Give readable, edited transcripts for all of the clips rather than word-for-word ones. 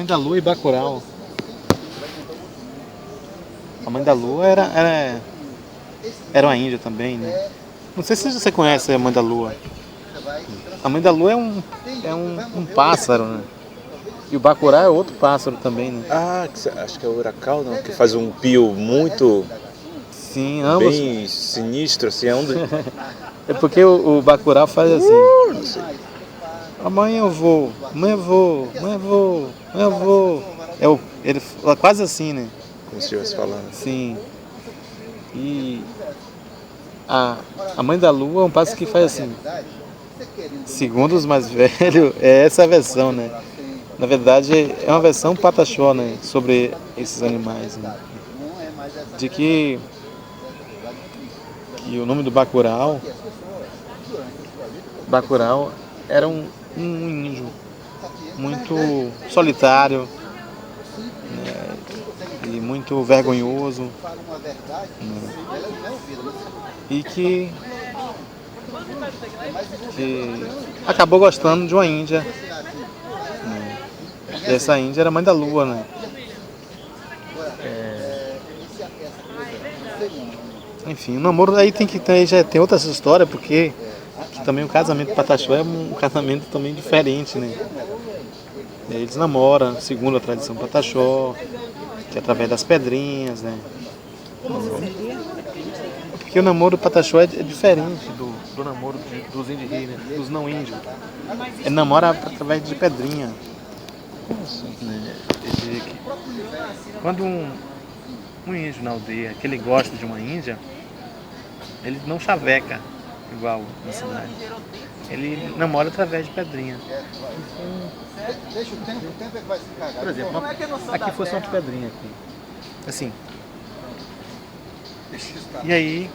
Mãe da Lua e Bacurau. A Mãe da Lua era uma índia também, né? Não sei se você conhece a Mãe da Lua. A Mãe da Lua é um pássaro, né? E o Bacurau é outro pássaro também, né? Ah, acho que é o Uracal, não? Que faz um pio muito Sim, ambos. bem sinistro, assim, é um dos... É porque o Bacurau faz assim. Não sei. Amanhã eu vou, amanhã eu vou, amanhã eu vou, amanhã eu vou. Ele fala quase assim, né? Como se estivesse falando. Sim. E a Mãe da Lua é um pássaro que faz assim. Segundo os mais velhos, é essa a versão, né? Na verdade, é uma versão pataxó, né? Sobre esses animais, né? De que o nome do Bacurau era um índio muito solitário, né? E muito vergonhoso, né? E que acabou gostando de uma índia, né? E essa índia era a Mãe da Lua, né? Enfim, o namoro aí já tem outra história, porque que também o casamento pataxó é um casamento também diferente, né? Eles namoram, segundo a tradição pataxó, que é através das pedrinhas, né? Porque o namoro pataxó é diferente do namoro dos índios, né? Dos não índios. Ele namora através de pedrinha. Né? Quando um índio na aldeia, que ele gosta de uma índia, ele não chaveca igual na cidade. Ele namora através de pedrinha. Por exemplo, aqui fosse uma pedrinha aqui. Assim. E aí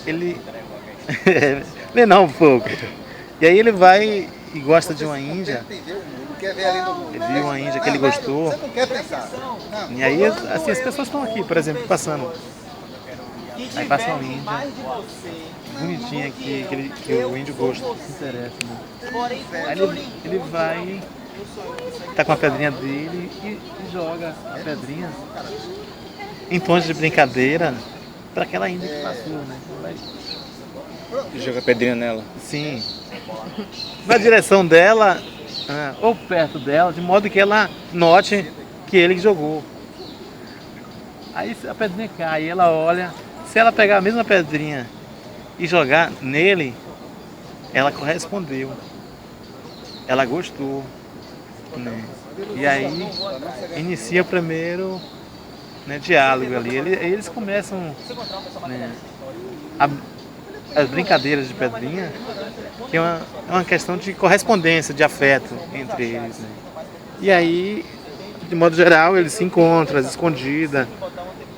ele. Não, um pouco. E aí ele vai e gosta de uma índia. Ele viu uma índia que ele gostou. E aí assim, as pessoas estão aqui, por exemplo, passando. Aí passa uma índia bonitinha que o índio gosta, se interessa, né? Aí ele vai, tá com a pedrinha dele e joga a pedrinha em tons de brincadeira para aquela índia que passou, né? E joga pedrinha nela. Sim. Na direção dela, ou perto dela, de modo que ela note que ele jogou. Aí a pedrinha cai, e ela olha. Se ela pegar a mesma pedrinha e jogar nele, ela correspondeu. Ela gostou. Né? E aí inicia o primeiro, né, diálogo ali. Eles começam, né, as brincadeiras de pedrinha, que é uma questão de correspondência, de afeto entre eles. Né? E aí, de modo geral, eles se encontram às escondidas,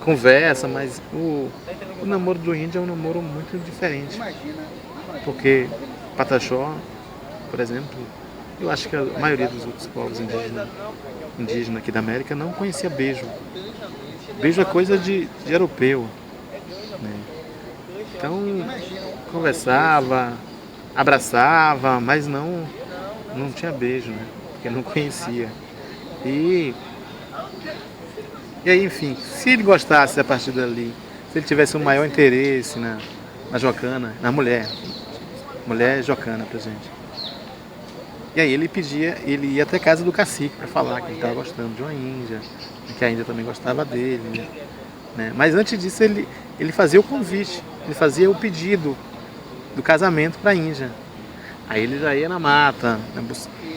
conversam, mas o namoro do índio é um namoro muito diferente. Porque Pataxó, por exemplo, eu acho que a maioria dos outros povos indígenas aqui da América não conhecia beijo. Beijo é coisa de europeu. Né? Então, conversava, abraçava, mas não tinha beijo, né? Porque não conhecia. E aí, enfim, se ele gostasse a partir dali, se ele tivesse um maior interesse na jocana, na mulher é jocana pra gente. E aí ele ia até a casa do cacique para falar que ele estava gostando de uma índia, que a índia também gostava dele, né? Mas antes disso ele fazia o convite, ele fazia o pedido do casamento para a índia. Aí ele já ia na mata, né,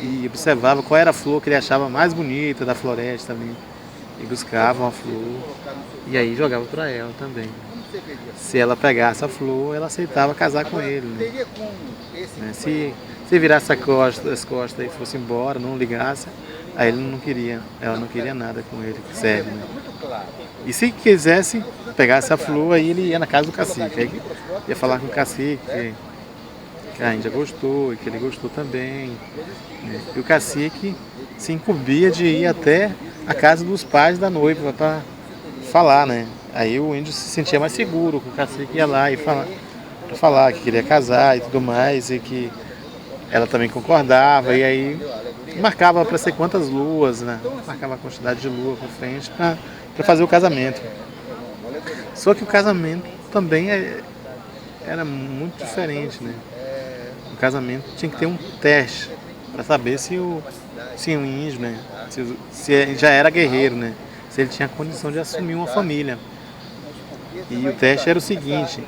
e observava qual era a flor que ele achava mais bonita da floresta ali. E buscava uma flor e aí jogava para ela também. Se ela pegasse a flor, ela aceitava casar com ele. Né? Se virasse as costas e fosse embora, não ligasse, aí ela não queria nada com ele, sério. Né? E se quisesse, pegasse a flor, aí ele ia na casa do cacique. Aí ia falar com o cacique que a índia gostou e que ele gostou também. Né? E o cacique se incumbia de ir até a casa dos pais da noiva para falar, né? Aí o índio se sentia mais seguro, que o cacique ia lá e falar que queria casar e tudo mais, e que ela também concordava, e aí marcava para ser quantas luas, né? Marcava a quantidade de lua por frente para fazer o casamento. Só que o casamento também era muito diferente, né? O casamento tinha que ter um teste para saber se o índio, né? Se ele já era guerreiro, né? Se ele tinha condição de assumir uma família. E o teste era o seguinte: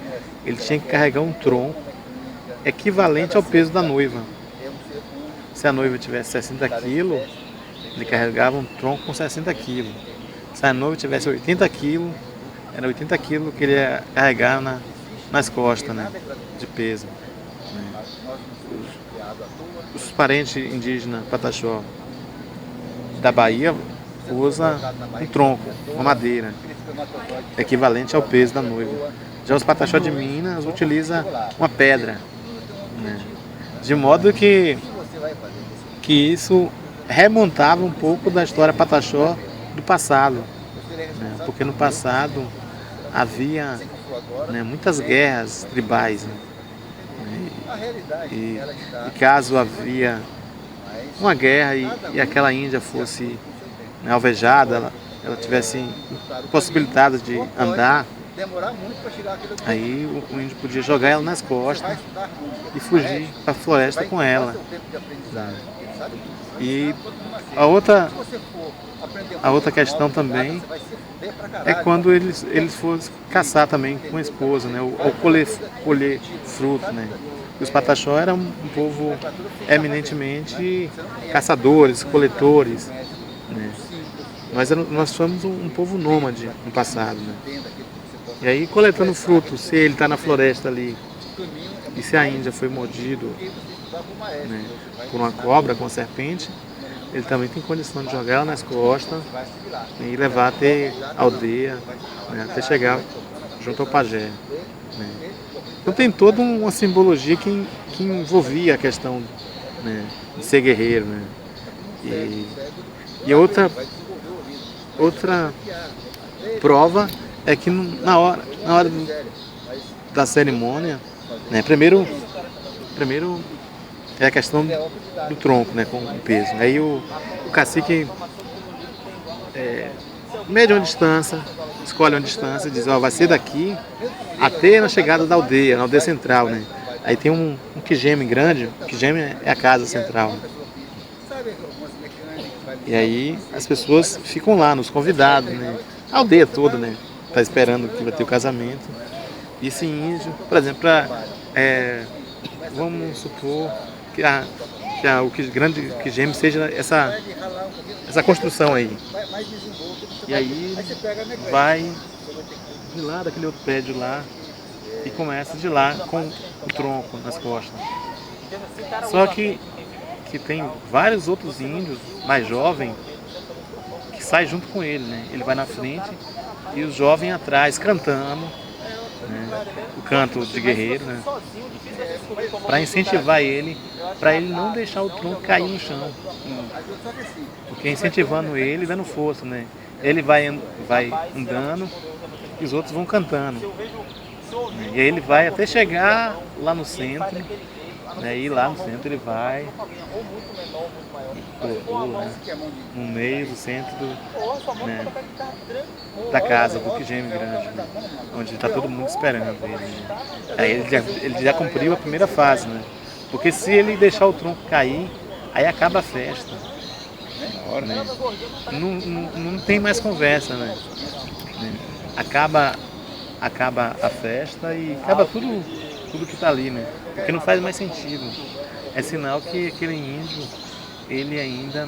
ele tinha que carregar um tronco equivalente ao peso da noiva. Se a noiva tivesse 60 quilos, ele carregava um tronco com 60 quilos. Se a noiva tivesse 80 quilos, era 80 quilos que ele ia carregar nas costas, né, de peso. Os parentes indígenas Pataxó da Bahia usam um tronco, uma madeira, equivalente ao peso da noiva. Já os Pataxó de Minas utilizam uma pedra, né, de modo que isso remontava um pouco da história Pataxó do passado, né? Porque no passado havia, né, muitas guerras tribais, né? E caso havia uma guerra e aquela índia fosse, né, alvejada, ela tivesse possibilidade de andar, aí o índio podia jogar ela nas costas e fugir para a floresta com ela. E a outra questão também é quando eles fossem caçar também com a esposa, né? Ou colher fruto, né? E os Pataxó eram um povo eminentemente caçadores, coletores, né? Nós somos um povo nômade no passado, né? E aí, coletando fruto, se ele está na floresta ali e se a Índia foi mordido, né, por uma cobra, com uma serpente, ele também tem condição de jogar ela nas costas, né, e levar até a aldeia, né, até chegar junto ao pajé, né. Então tem toda uma simbologia que envolvia a questão, né, de ser guerreiro, né. E outra prova é que na hora da cerimônia, né, primeiro é a questão do tronco, né, com o peso. Aí o cacique mede uma distância, escolhe uma distância e diz: ó, vai ser daqui até na chegada da aldeia, na aldeia central, né. Aí tem um quijeme grande, o quijeme é a casa central, né? E aí as pessoas ficam lá, nos convidados, né, a aldeia toda, né, tá esperando que vai ter o casamento. E esse índio, por exemplo, vamos supor que o grande quijeme seja essa construção aí. E aí vai de lá, daquele outro prédio lá, e começa de lá com o tronco nas costas. Só que tem vários outros índios mais jovens que saem junto com ele, né? Ele vai na frente e os jovens atrás cantando, né, o canto de guerreiro, né, para incentivar ele, para ele não deixar o tronco cair no chão, porque incentivando ele, dando força, né, ele vai andando e os outros vão cantando, né, e aí ele vai até chegar lá no centro, né, e lá no centro ele vai colocou, né, no meio do centro né, da casa do quijeme grande, né, onde está todo mundo esperando ele, né. Aí ele já cumpriu a primeira fase, né, porque se ele deixar o tronco cair, aí acaba a festa, né, não tem mais conversa, né, acaba a festa e acaba tudo que está ali, né, porque não faz mais sentido. É sinal que aquele índio, ele ainda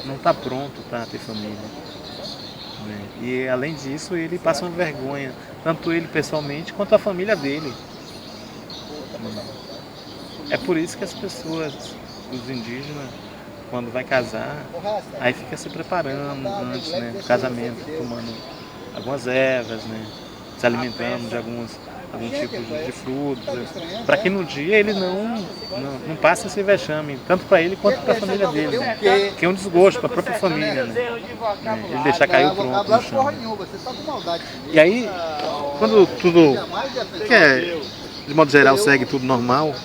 não está pronto para ter família, né? E além disso, ele passa uma vergonha, tanto ele pessoalmente quanto a família dele. É por isso que as pessoas, os indígenas, quando vai casar, aí fica se preparando antes, né, do casamento, tomando algumas ervas, né, se alimentando de algum tipo de frutos, para que no dia ele não passe esse vexame, tanto para ele quanto para a família dele, né? Que é um desgosto para a própria família, né? Ele deixar cair o tronco no chão. E aí, quando tudo, de modo geral, segue tudo normal,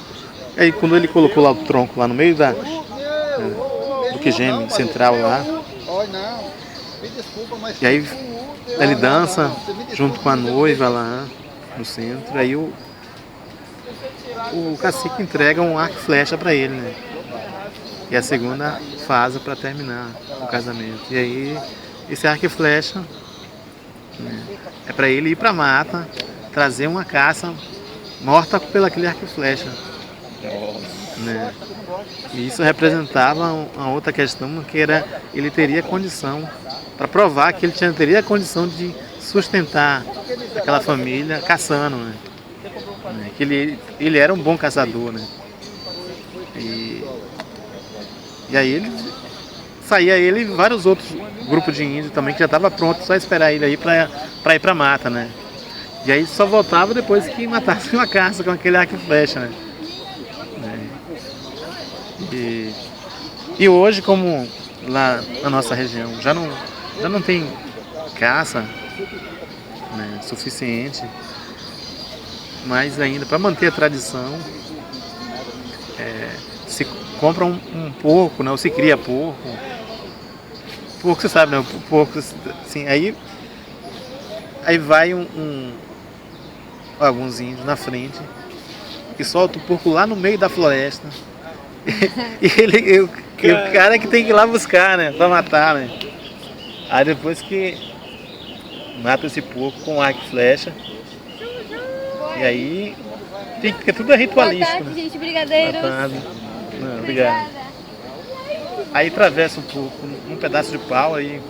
Aí quando ele colocou lá o tronco lá no meio do quigeme central lá, e aí ele dança junto com a noiva lá no centro, aí o cacique entrega um arco e flecha para ele, né? E a segunda fase para terminar o casamento. E aí esse arco e flecha, né, é para ele ir para a mata, trazer uma caça morta pelo aquele arco e flecha. Né? E isso representava uma outra questão, que era ele teria condição, para provar que ele teria condição de sustentar aquela família caçando, né? Que ele era um bom caçador, né? E aí saía ele e vários outros grupos de índios também que já estavam prontos só esperar ele aí para ir para a mata, né? E aí só voltava depois que matasse uma caça com aquele arco e flecha, né? E hoje, como lá na nossa região já não tem caça, né, suficiente, mas ainda para manter a tradição, se compra um porco, né, ou se cria porco. Porco, você sabe, né? O porco, assim, aí vai alguns índios na frente e solta o porco lá no meio da floresta. E o cara que tem que ir lá buscar, né? Pra matar, né? Aí depois que mata esse porco com arco e flecha. E aí porque tudo é ritualístico. Boa tarde, né? gente, brigadeiros. Boa tarde. Não, obrigado. Aí atravessa o porco um pedaço de pau, aí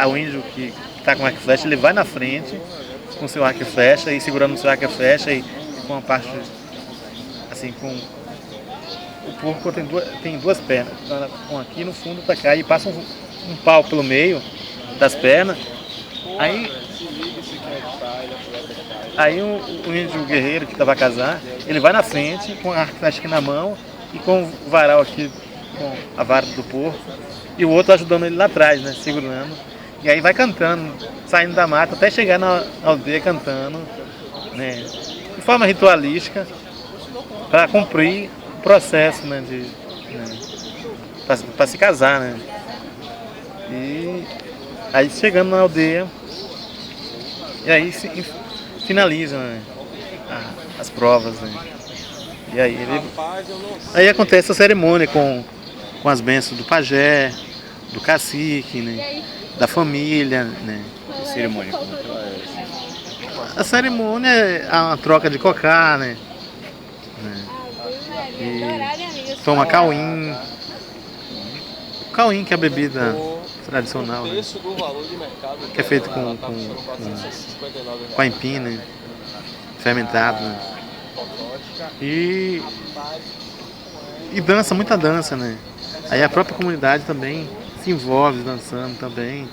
o índio que tá com arco e flecha, ele vai na frente com seu arco e flecha e segurando o seu arco e flecha e com a parte assim com o porco tem duas pernas, um aqui no fundo para cá, e passa um pau pelo meio das pernas. Aí o índio guerreiro que estava a casar, ele vai na frente com a arco e flecha aqui na mão e com o varal aqui, com a vara do porco, e o outro ajudando ele lá atrás, né, segurando. E aí vai cantando, saindo da mata até chegar na aldeia cantando, né, de forma ritualística, para cumprir processo, né, para se casar, né? E aí chegando na aldeia, e aí finaliza, né, as provas, né? E aí acontece a cerimônia com as bênçãos do pajé, do cacique, né, da família, né? A cerimônia, A cerimônia é uma troca de cocá, né? Toma cauim. O cauim, que é a bebida tradicional, né? Que é feito com aipim, né? Fermentado, né? E dança, muita dança, né? Aí a própria comunidade também se envolve dançando também,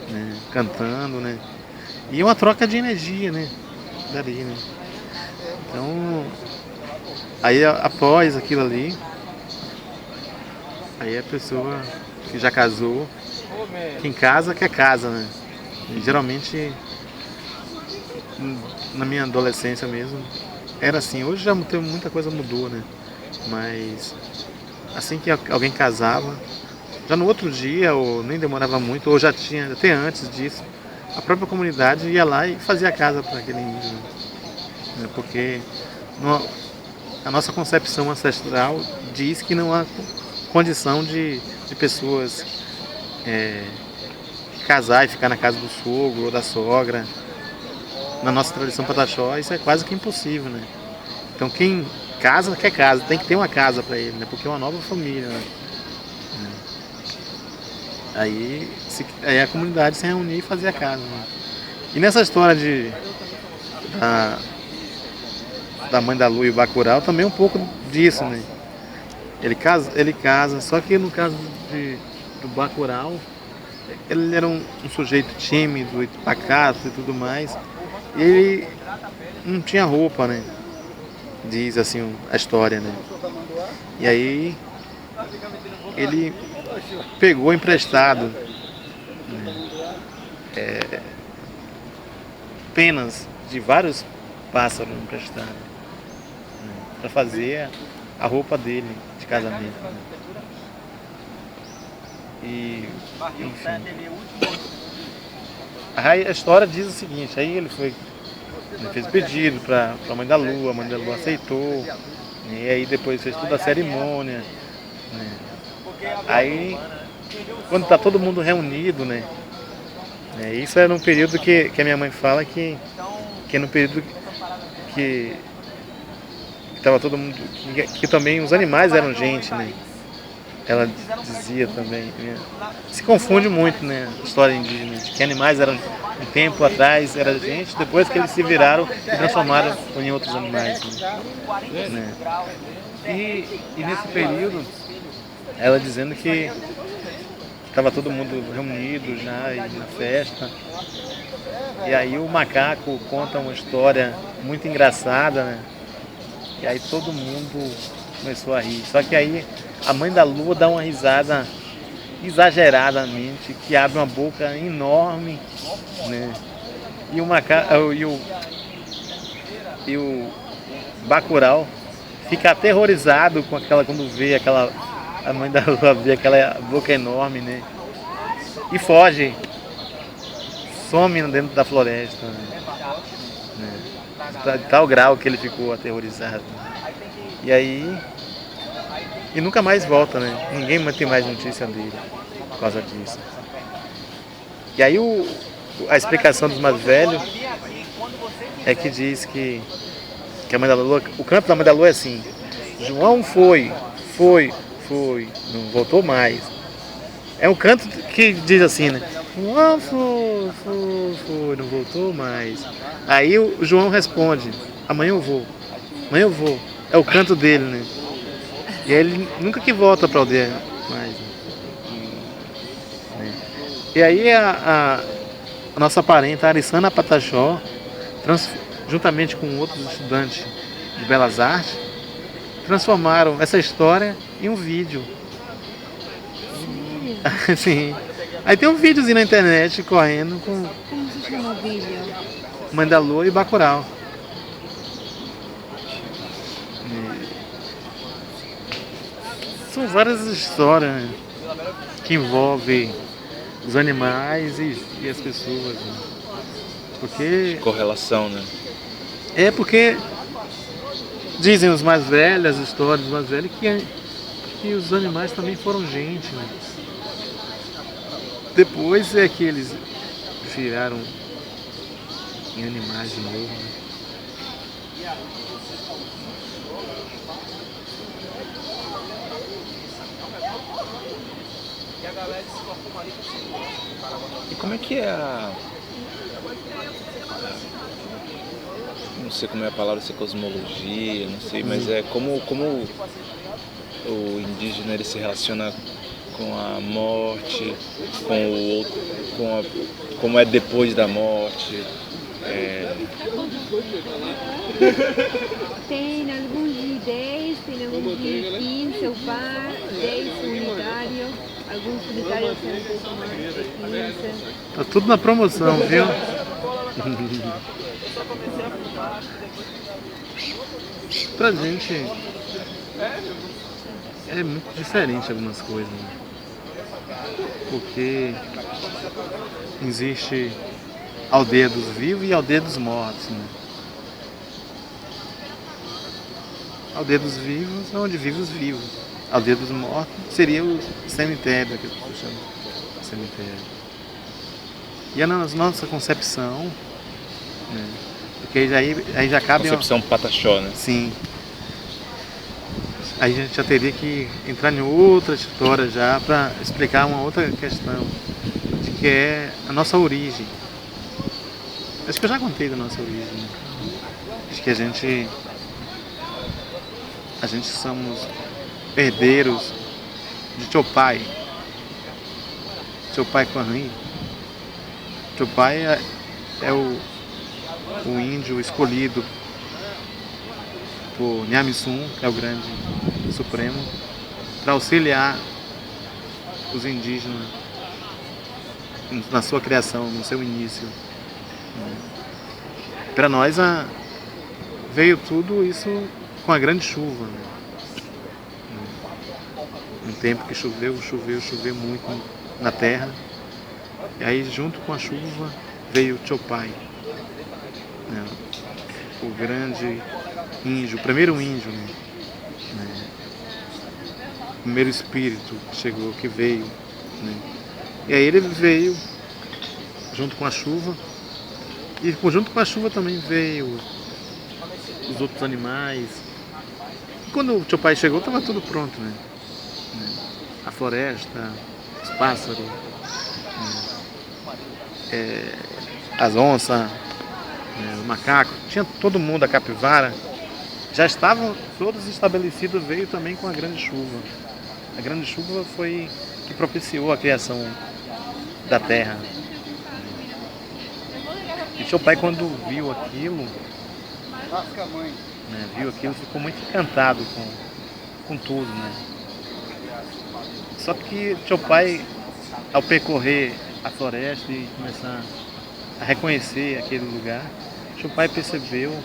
né? Cantando, né? E uma troca de energia, né? Dali, né? Então, aí após aquilo ali, aí a pessoa que já casou, quem casa quer casa, né? E geralmente, na minha adolescência mesmo, era assim. Hoje já tem muita coisa mudou, né? Mas assim que alguém casava, já no outro dia, ou nem demorava muito, ou já tinha, até antes disso, a própria comunidade ia lá e fazia a casa para aquele índio, né? Porque a nossa concepção ancestral diz que não há condição de pessoas casar e ficar na casa do sogro ou da sogra. Na nossa tradição pataxó, isso é quase que impossível, né? Então quem casa quer casa, tem que ter uma casa para ele, né? Porque é uma nova família, né? Aí a comunidade se reunia e fazia a casa, né? E nessa história da Mãe da Lua e o Bacurau também um pouco disso, né? Ele casa, só que no caso do Bacurau, ele era um sujeito tímido e pacato e tudo mais. E ele não tinha roupa, né? Diz assim a história, né? E aí ele pegou emprestado, né, penas de vários pássaros emprestados, né, para fazer a roupa dele de casamento. Né? E, enfim. Aí a história diz o seguinte, aí ele fez pedido para a Mãe da Lua aceitou, né? E aí depois fez toda a cerimônia. Né? Aí, quando está todo mundo reunido, né? Isso era num período que a minha mãe fala que é num período que estava todo mundo, que também os animais eram gente, né? Ela dizia também, né? Se confunde muito, né? A história indígena, de que animais eram, um tempo atrás era gente, depois que eles se viraram e transformaram em outros animais. Né? E nesse período, ela dizendo que estava todo mundo reunido já na festa. E aí o macaco conta uma história muito engraçada, né? E aí todo mundo começou a rir. Só que aí a Mãe da Lua dá uma risada exageradamente, que abre uma boca enorme, né? E o macaco e o Bacurau fica aterrorizado com quando vê a Mãe da Lua vê aquela boca enorme, né? E foge, some dentro da floresta, né? De tal grau que ele ficou aterrorizado. E aí e nunca mais volta, né? Ninguém tem mais notícia dele por causa disso. E aí a explicação dos mais velhos é que diz que a Mãe da Lua, o canto da Mãe da Lua é assim: João foi, não voltou mais. É um canto que diz assim, né? João foi, não voltou mais. Aí o João responde: amanhã eu vou. É o canto dele, né? E aí ele nunca que volta para a aldeia mais. Né? E aí a nossa parenta, a Arissana Pataxó, juntamente com outros estudantes de Belas Artes, transformaram essa história em um vídeo. Sim. Aí tem um videozinho na internet correndo com... Como se chama o vídeo? Mãe da Lua e Bacurau. São várias histórias, né, que envolvem os animais e as pessoas. Né? Porque... Correlação, né? É porque dizem os mais velhos, as histórias dos mais velhos, que os animais também foram gente. Né? Depois é que eles viraram em animais de novo. Né? E como é que é não sei como é a palavra, se é cosmologia, não sei, mas é como o indígena ele se relaciona com a morte, como é depois da morte. Tem alguns de 10, tem alguns de 15, o par, 10 unitário, alguns unitários são um pouco mais de 15. Tá tudo na promoção, viu? Pra gente é muito diferente algumas coisas, né? Porque existe a aldeia dos vivos e a aldeia dos mortos, né? A aldeia dos vivos é onde vivem os vivos. A aldeia dos mortos seria o cemitério, que eu chamo de cemitério. E é na nossa concepção, né? Porque aí já cabe... Concepção Pataxó, né? Sim. Aí a gente já teria que entrar em outra história já para explicar uma outra questão, de que é a nossa origem. Acho que eu já contei da nossa origem, né? Acho que a gente somos herdeiros de Chopai. Chopai Quanri. Chopai é o índio escolhido por Nyamsum, que é o grande supremo, para auxiliar os indígenas na sua criação, no seu início. Para nós veio tudo isso com a grande chuva. Né? Um tempo que choveu muito na terra. E aí, junto com a chuva, veio Chopai, né? O grande índio, o primeiro índio, né? O primeiro espírito que chegou, que veio, né? E aí ele veio junto com a chuva, e junto com a chuva também veio os outros animais. E quando o Chopai chegou, estava tudo pronto, né? A floresta, os pássaros, as onças, o macaco, tinha todo mundo, a capivara, já estavam todos estabelecidos, veio também com a grande chuva. A grande chuva foi que propiciou a criação da terra. E Chopai, quando viu aquilo, ficou muito encantado com tudo, né? Só que Chopai, ao percorrer a floresta e começar a reconhecer aquele lugar, Chopai percebeu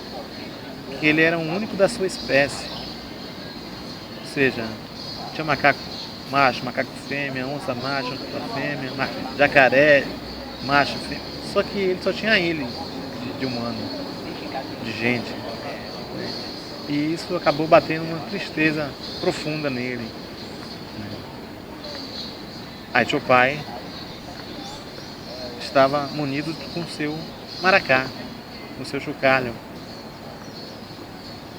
que ele era o único da sua espécie. Ou seja, tinha macaco macho, macaco fêmea, onça macho, onça fêmea, jacaré macho, fêmea. Só que ele só tinha ele de humano, de gente. E isso acabou batendo uma tristeza profunda nele. Aí Chopai estava munido com seu maracá, com seu chocalho.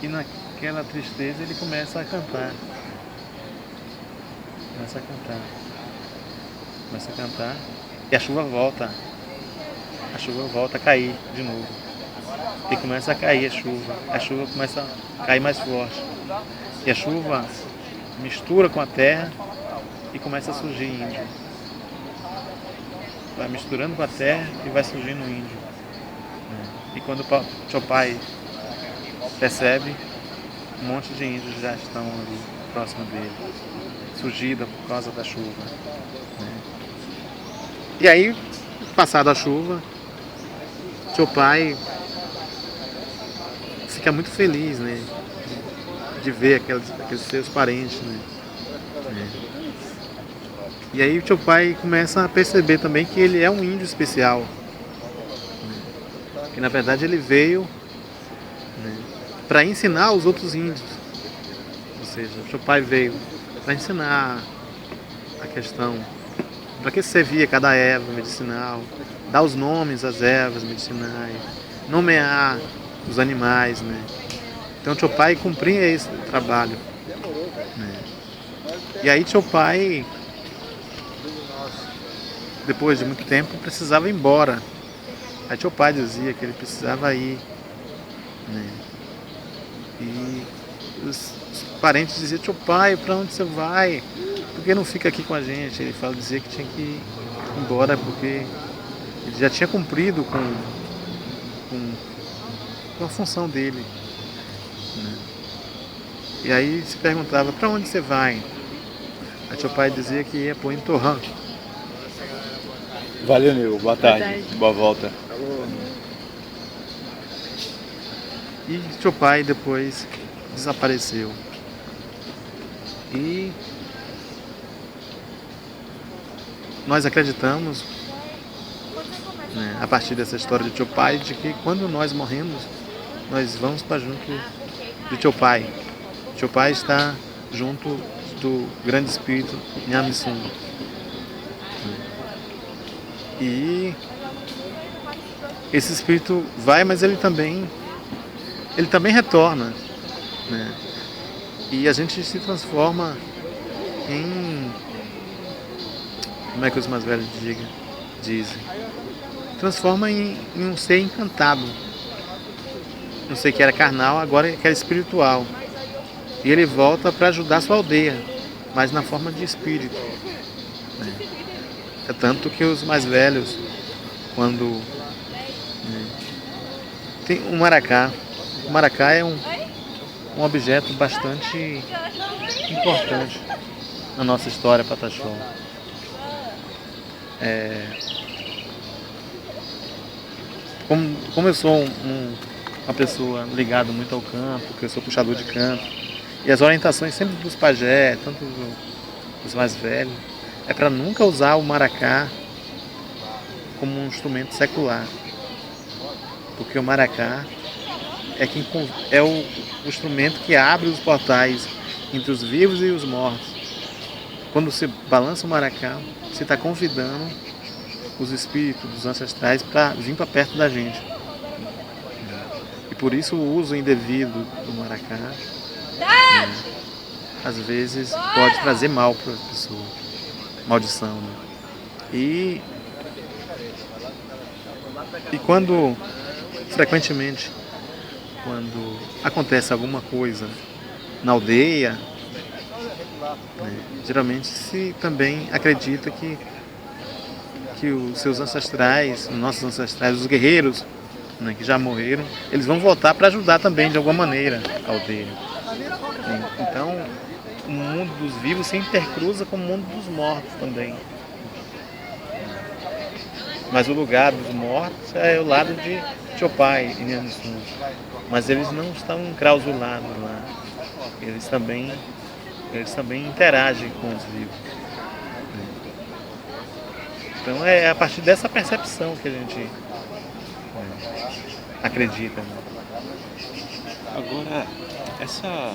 E naquela tristeza ele começa a cantar. Começa a cantar. E a chuva volta a cair de novo. E começa a cair a chuva começa a cair mais forte. E a chuva mistura com a terra e começa a surgir índio. Vai misturando com a terra e vai surgindo índio. E quando o Chopai percebe, um monte de índios já estão ali próximo dele, surgida por causa da chuva. E aí, passada a chuva, Chopai fica muito feliz, né, de ver aqueles seus parentes, né. E aí o Chopai começa a perceber também que ele é um índio especial, que na verdade ele veio, para ensinar os outros índios. Ou seja, o Chopai veio para ensinar a questão, para que servia cada erva medicinal, dar os nomes às ervas medicinais, nomear os animais, né? Então Chopai cumpria esse trabalho, né? E aí Chopai, depois de muito tempo, precisava ir embora. Aí Chopai dizia que ele precisava ir, né? E os parentes diziam: Chopai, para onde você vai? Por que não fica aqui com a gente? Ele dizia que tinha que ir embora porque ele já tinha cumprido com a função dele, né? E aí se perguntava: para onde você vai? Aí Chopai dizia que ia para Torrã. Valeu, Nil. Boa tarde. Boa volta. E Chopai depois desapareceu. E nós acreditamos, né, a partir dessa história de Chopai, de que quando nós morremos, nós vamos para junto de Chopai. Chopai está junto do grande espírito Nyamisum. E esse espírito vai, mas ele também retorna, né? E a gente se transforma em, como é que os mais velhos dizem? Transforma em um ser encantado. Um ser que era carnal, agora que era espiritual. E ele volta para ajudar a sua aldeia, mas na forma de espírito, né? É tanto que os mais velhos, quando, né, tem o maracá é um objeto bastante importante na nossa história pataxó. Como eu sou uma pessoa ligada muito ao campo, que eu sou puxador de campo, e as orientações sempre dos pajé, tanto os mais velhos, é para nunca usar o maracá como um instrumento secular. Porque o maracá é o instrumento que abre os portais entre os vivos e os mortos. Quando você balança o maracá, você está convidando os espíritos dos ancestrais para vir para perto da gente. E por isso o uso indevido do maracá, né, às vezes pode trazer mal para a pessoa, maldição. Né? E quando, frequentemente, quando acontece alguma coisa na aldeia, né, geralmente se também acredita que os seus ancestrais, os nossos ancestrais, os guerreiros, né, que já morreram, eles vão voltar para ajudar também de alguma maneira a aldeia. Então, o mundo dos vivos se intercruza com o mundo dos mortos também. Mas o lugar dos mortos é o lado de Chopai e Nyansun. Mas eles não estão enclausulados lá. Eles também interagem com os vivos. Então é a partir dessa percepção que a gente acredita. Né? Agora, essa...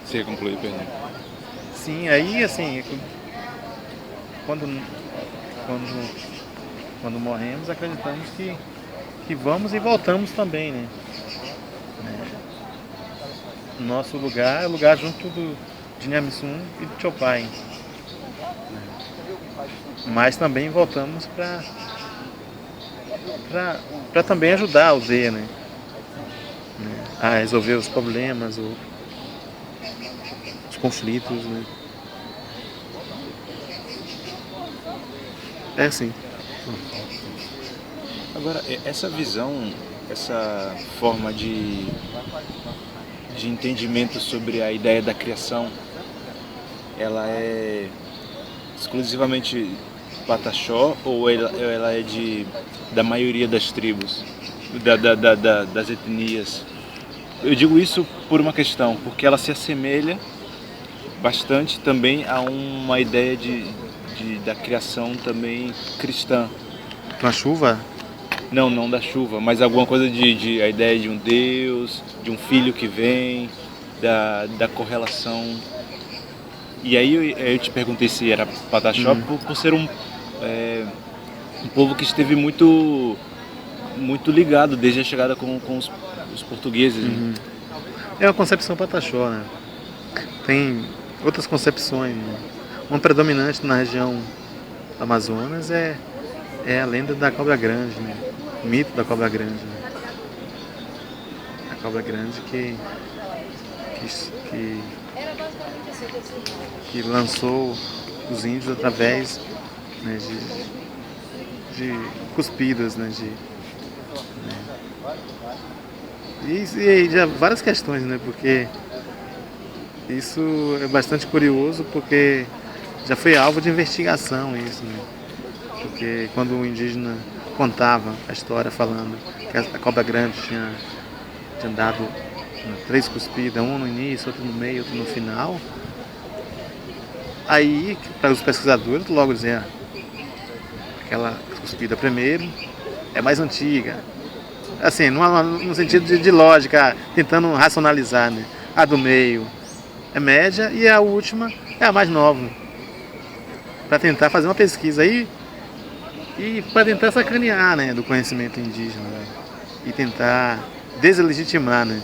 Você ia concluir, perdão. Sim, aí assim, quando morremos, acreditamos que vamos e voltamos também, né? Nosso lugar é o lugar junto de Nyansun e de Chopai. Mas também voltamos para também ajudar a aldeia, né? A resolver os problemas, os conflitos, né? É assim. Agora, essa visão, essa forma de entendimento sobre a ideia da criação, ela é exclusivamente Pataxó ou ela é da maioria das tribos, das etnias? Eu digo isso por uma questão, porque ela se assemelha bastante também a uma ideia da criação também cristã. Com a chuva? Não da chuva, mas alguma coisa a ideia de um Deus, de um filho que vem, da correlação. E aí eu te perguntei se era Pataxó por ser um povo que esteve muito ligado desde a chegada com os portugueses. Né? É uma concepção Pataxó, né? Tem outras concepções. Né? Uma predominante na região do Amazonas é a lenda da cobra grande, né? O mito da cobra grande. Né? A cobra grande que lançou os índios através, né, de cuspidas, né, e já várias questões, né, porque isso é bastante curioso, porque já foi alvo de investigação isso, né, porque quando o indígena contava a história falando que a cobra grande tinha dado 3 cuspidas, um no início, outro no meio, outro no final. Aí, para os pesquisadores, logo dizer, aquela cuspida primeiro é mais antiga. Assim, no sentido de lógica, tentando racionalizar, né? A do meio é média e a última é a mais nova. Para tentar fazer uma pesquisa aí e para tentar sacanear, né, do conhecimento indígena, né? E tentar deslegitimar, né?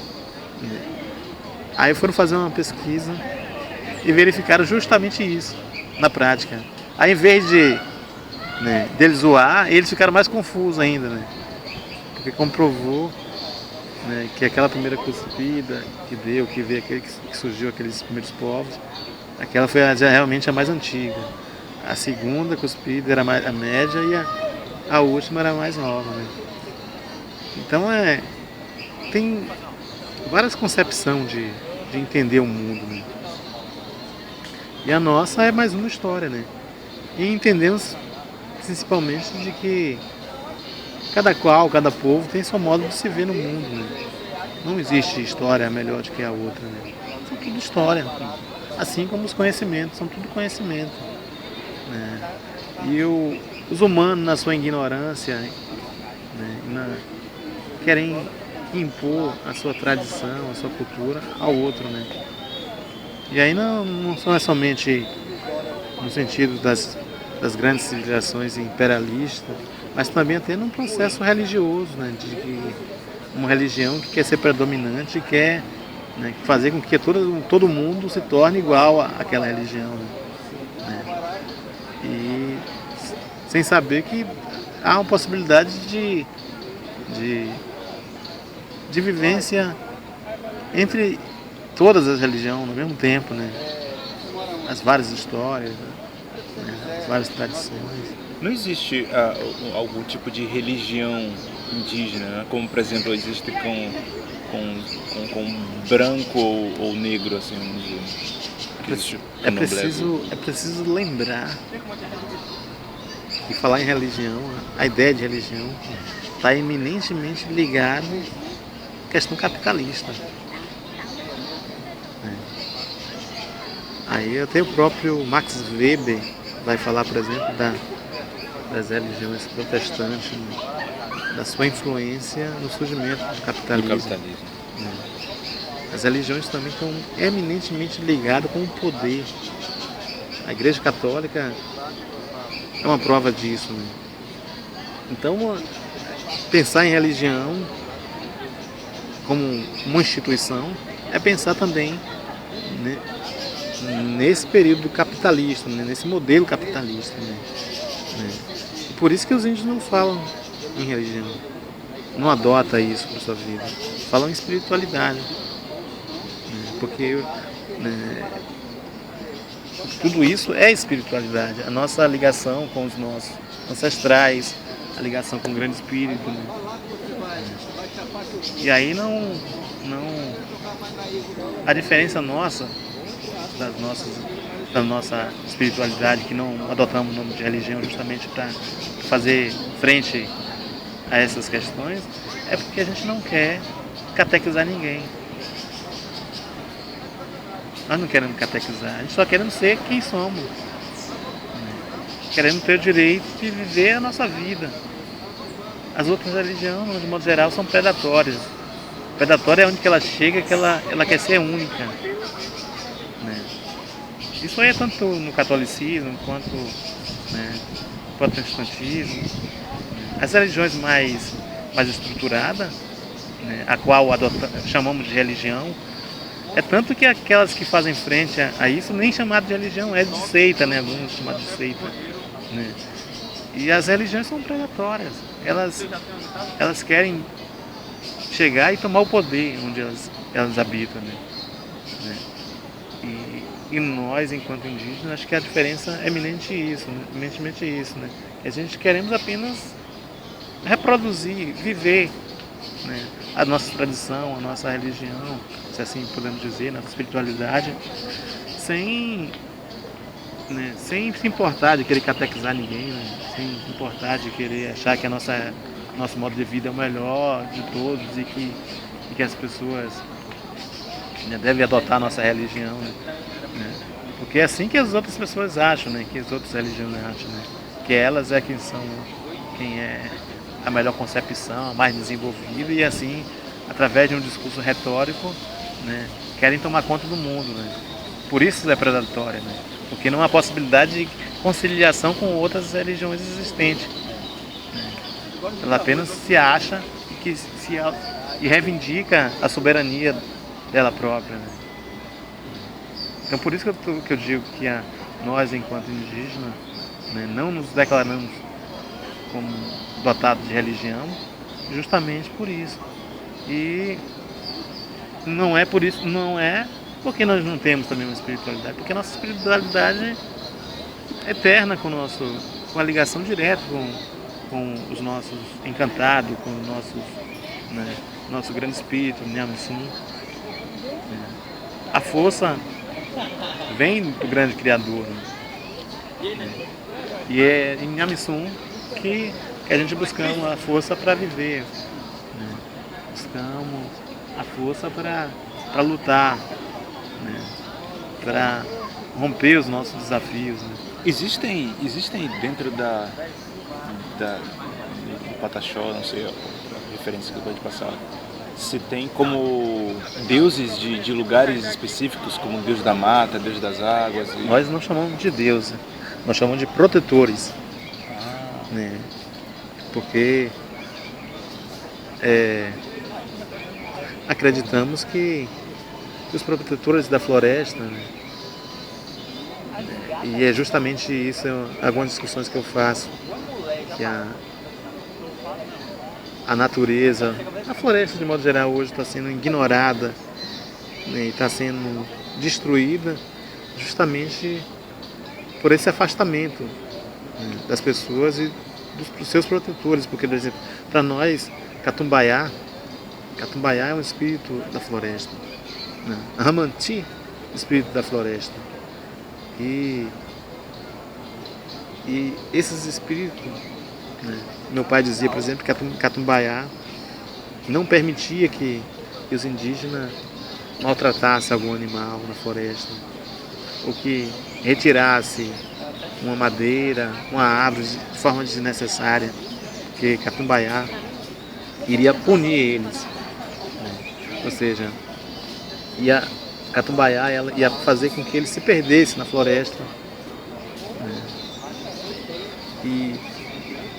Aí foram fazer uma pesquisa e verificaram justamente isso na prática. Aí, em vez deles zoar, eles ficaram mais confusos ainda, né? Porque comprovou, né, que aquela primeira cuspida que veio que surgiu aqueles primeiros povos, aquela foi realmente a mais antiga. A segunda cuspida era a média e a última era a mais nova, né? Então tem várias concepções de entender o mundo, né? E a nossa é mais uma história, né? E entendemos principalmente de que cada povo tem seu modo de se ver no mundo, né? Não existe história melhor do que a outra, né? São tudo história. assim como os conhecimentos, são tudo conhecimento, né? E os humanos, na sua ignorância, né, querem impor a sua tradição, a sua cultura ao outro, né? E aí não são somente no sentido das grandes civilizações imperialistas, mas também até num processo religioso, né? Uma religião que quer ser predominante e quer, né, fazer com que todo mundo se torne igual àquela religião, né? E sem saber que há uma possibilidade de vivência entre todas as religiões no mesmo tempo, né? As várias histórias, né? As várias tradições. Não existe algum tipo de religião indígena, né? Como por exemplo existe com branco ou negro, assim, vamos dizer. Existe É preciso lembrar e falar em religião, a ideia de religião está eminentemente ligada à questão capitalista. Aí até o próprio Max Weber vai falar, por exemplo, das religiões protestantes, né, da sua influência no surgimento do capitalismo. Né. As religiões também estão eminentemente ligadas com o poder. A Igreja Católica é uma prova disso, né? Então, pensar em religião como uma instituição é pensar também, né, nesse período capitalista, né, nesse modelo capitalista, né? E por isso que os índios não falam em religião, não adotam isso para sua vida, falam em espiritualidade, né? Porque, né, tudo isso é espiritualidade, a nossa ligação com os nossos ancestrais, a ligação com o grande espírito, né? E aí a diferença nossa da nossa espiritualidade, que não adotamos o nome de religião justamente para fazer frente a essas questões, é porque a gente não quer catequizar ninguém. Nós não queremos catequizar, a gente só queremos ser quem somos. Queremos ter o direito de viver a nossa vida. As outras religiões, de modo geral, são predatórias. Predatória é onde que ela chega, que ela quer ser única. Né? Isso aí é tanto no catolicismo quanto, né, no protestantismo. As religiões mais estruturadas, né, a qual chamamos de religião, é tanto que aquelas que fazem frente a isso nem chamado de religião, é de seita, né? Alguns chamados de seita. Né? E as religiões são predatórias. Elas querem chegar e tomar o poder onde elas habitam. Né? E nós, enquanto indígenas, acho que a diferença é eminentemente isso. Né? A gente queremos apenas reproduzir, viver, né, a nossa tradição, a nossa religião, se assim podemos dizer, nossa espiritualidade, sem se importar de querer catequizar ninguém, né? Sem se importar de querer achar que nosso modo de vida é o melhor de todos e que as pessoas, né, devem adotar a nossa religião. Né? Porque é assim que as outras pessoas acham, né? Que as outras religiões acham, né? Que elas é quem é a melhor concepção, a mais desenvolvida, e assim, através de um discurso retórico, né, querem tomar conta do mundo. Né? Por isso é predatória, né? Porque não há possibilidade de conciliação com outras religiões existentes. Né? Ela apenas se acha e reivindica a soberania dela própria. Né? Então por isso que eu digo que nós, enquanto indígenas, né, não nos declaramos como dotados de religião, justamente por isso. E não é porque nós não temos também uma espiritualidade, porque a nossa espiritualidade é eterna com a ligação direta com os nossos encantados, com o nosso grande espírito, Nyamusun. A força vem do grande Criador. Né? E é em Nyamusun que a gente buscamos a força para viver. Né? Buscamos a força para lutar, né, para romper os nossos desafios, né? Existem dentro do Pataxó, não sei a referência que eu vou te passar, se tem como deuses de lugares específicos, como Deus da mata, Deus das águas? Nós não chamamos de deuses, nós chamamos de protetores, né? Porque acreditamos que os protetores da floresta, né? E é justamente isso, algumas discussões que eu faço, que a natureza, a floresta de modo geral hoje está sendo ignorada, né? E está sendo destruída justamente por esse afastamento, né, das pessoas e dos seus protetores, porque, por exemplo, para nós, Catumbaiá é um espírito da floresta, né? Ramanti, espírito da floresta. E esses espíritos, né, meu pai dizia, por exemplo, que Catumbaiá não permitia que os indígenas maltratassem algum animal na floresta, ou que retirasse uma madeira, uma árvore de forma desnecessária, porque Catumbaiá iria punir eles, né? Ou seja, Catumbaiá ia fazer com que ele se perdesse na floresta, né? E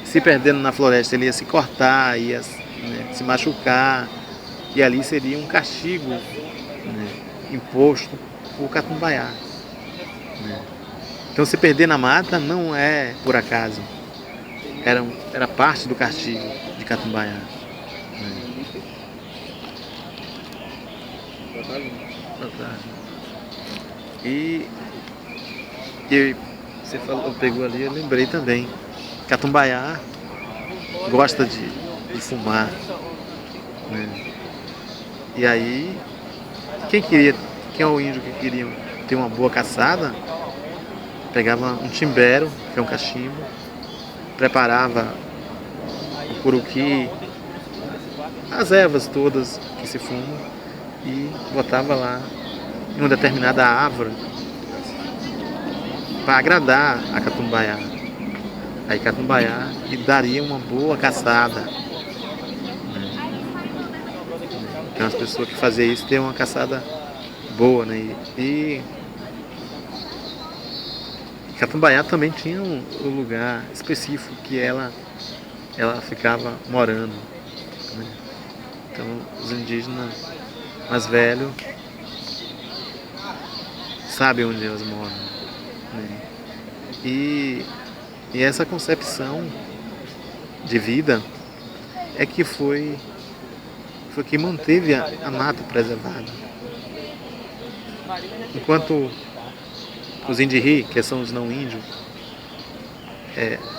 se perdendo na floresta ele ia se cortar, ia, né, se machucar, e ali seria um castigo, né, imposto por Catumbaiá, né? Então se perder na mata não é por acaso, era parte do castigo de Catumbaiá, né? E você pegou ali, eu lembrei também. Catumbaiá gosta de fumar, né? E aí, quem é o índio que queria ter uma boa caçada, pegava um timbero, que é um cachimbo, preparava o curuqui, as ervas todas que se fumam, e botava lá em uma determinada árvore para agradar a Catumbaiá. Aí Catumbaiá lhe daria uma boa caçada, né? Então as pessoas que faziam isso têm uma caçada boa, né? E Catumbaiá também tinha um lugar específico que ela ficava morando, né? Então os indígenas mais velhos sabem onde elas moram, né? E essa concepção de vida é que foi que manteve a mata preservada. Enquanto os Indiri, que são os não índios,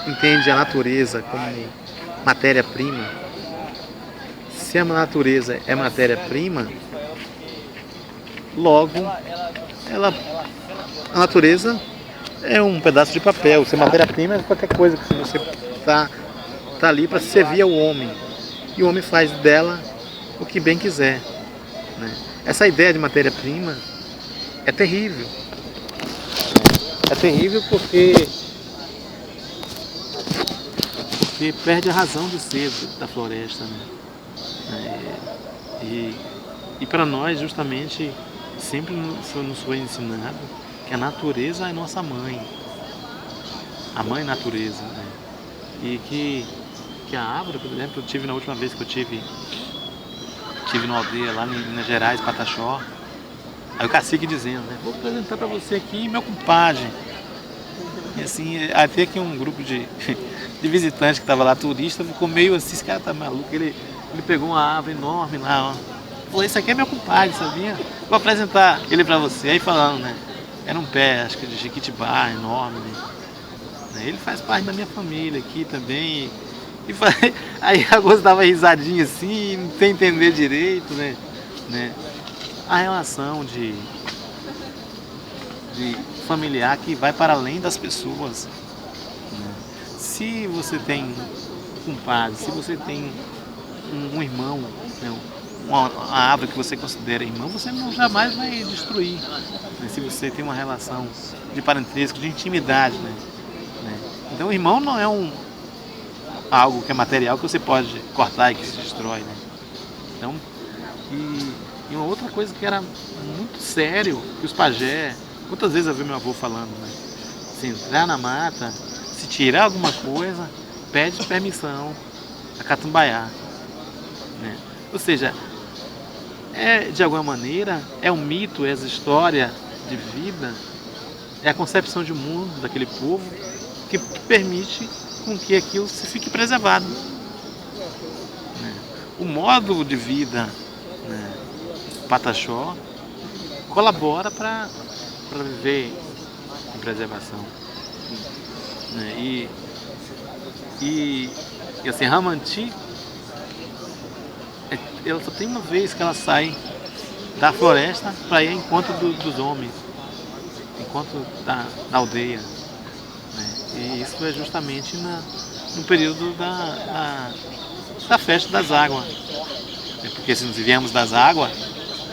entendem a natureza como matéria-prima. Se a natureza é matéria-prima, logo a natureza é um pedaço de papel. Se matéria-prima é qualquer coisa que você tá ali para servir ao homem, e o homem faz dela o que bem quiser, né? Essa ideia de matéria-prima é terrível. É terrível porque perde a razão de ser da floresta, né? E para nós, justamente, sempre nos foi ensinado que a natureza é nossa mãe, a mãe natureza, né? E que a árvore, por exemplo, eu tive na última vez que eu tive numa aldeia lá em Minas Gerais, Pataxó, aí o cacique dizendo, né, vou apresentar para você aqui meu compadre. E assim, até que um grupo de visitantes que estava lá, turista, ficou meio assim, esse cara tá maluco, ele pegou uma árvore enorme lá, ó. Falou, esse aqui é meu compadre, sabia? Vou apresentar ele para você. Aí falando, né, era um pé, acho que de jequitibá, enorme, né? Ele faz parte da minha família aqui também. Aí a Gosto dava risadinha assim, não tem entender direito, né? A relação de familiar que vai para além das pessoas, né? Se você tem um compadre, se você tem um irmão, né, uma árvore que você considera irmão, você não jamais vai destruir, né? Se você tem uma relação de parentesco, de intimidade, né? Então o irmão não é algo que é material que você pode cortar e que se destrói, né? Então, e uma outra coisa que era muito sério, que os pajé, quantas vezes eu vi meu avô falando, né? Se entrar na mata, se tirar alguma coisa, pede permissão a Catumbaiá, né? Ou seja, de alguma maneira, é um mito, é essa história de vida, é a concepção de mundo daquele povo que permite com que aquilo se fique preservado, né? O modo de vida, né, Pataxó colabora para viver em preservação, né? E assim, Ramanti, ela só tem uma vez que ela sai da floresta para ir ao encontro dos homens, encontro da aldeia, né? E isso é justamente no período da festa das águas, porque se nós viemos das águas,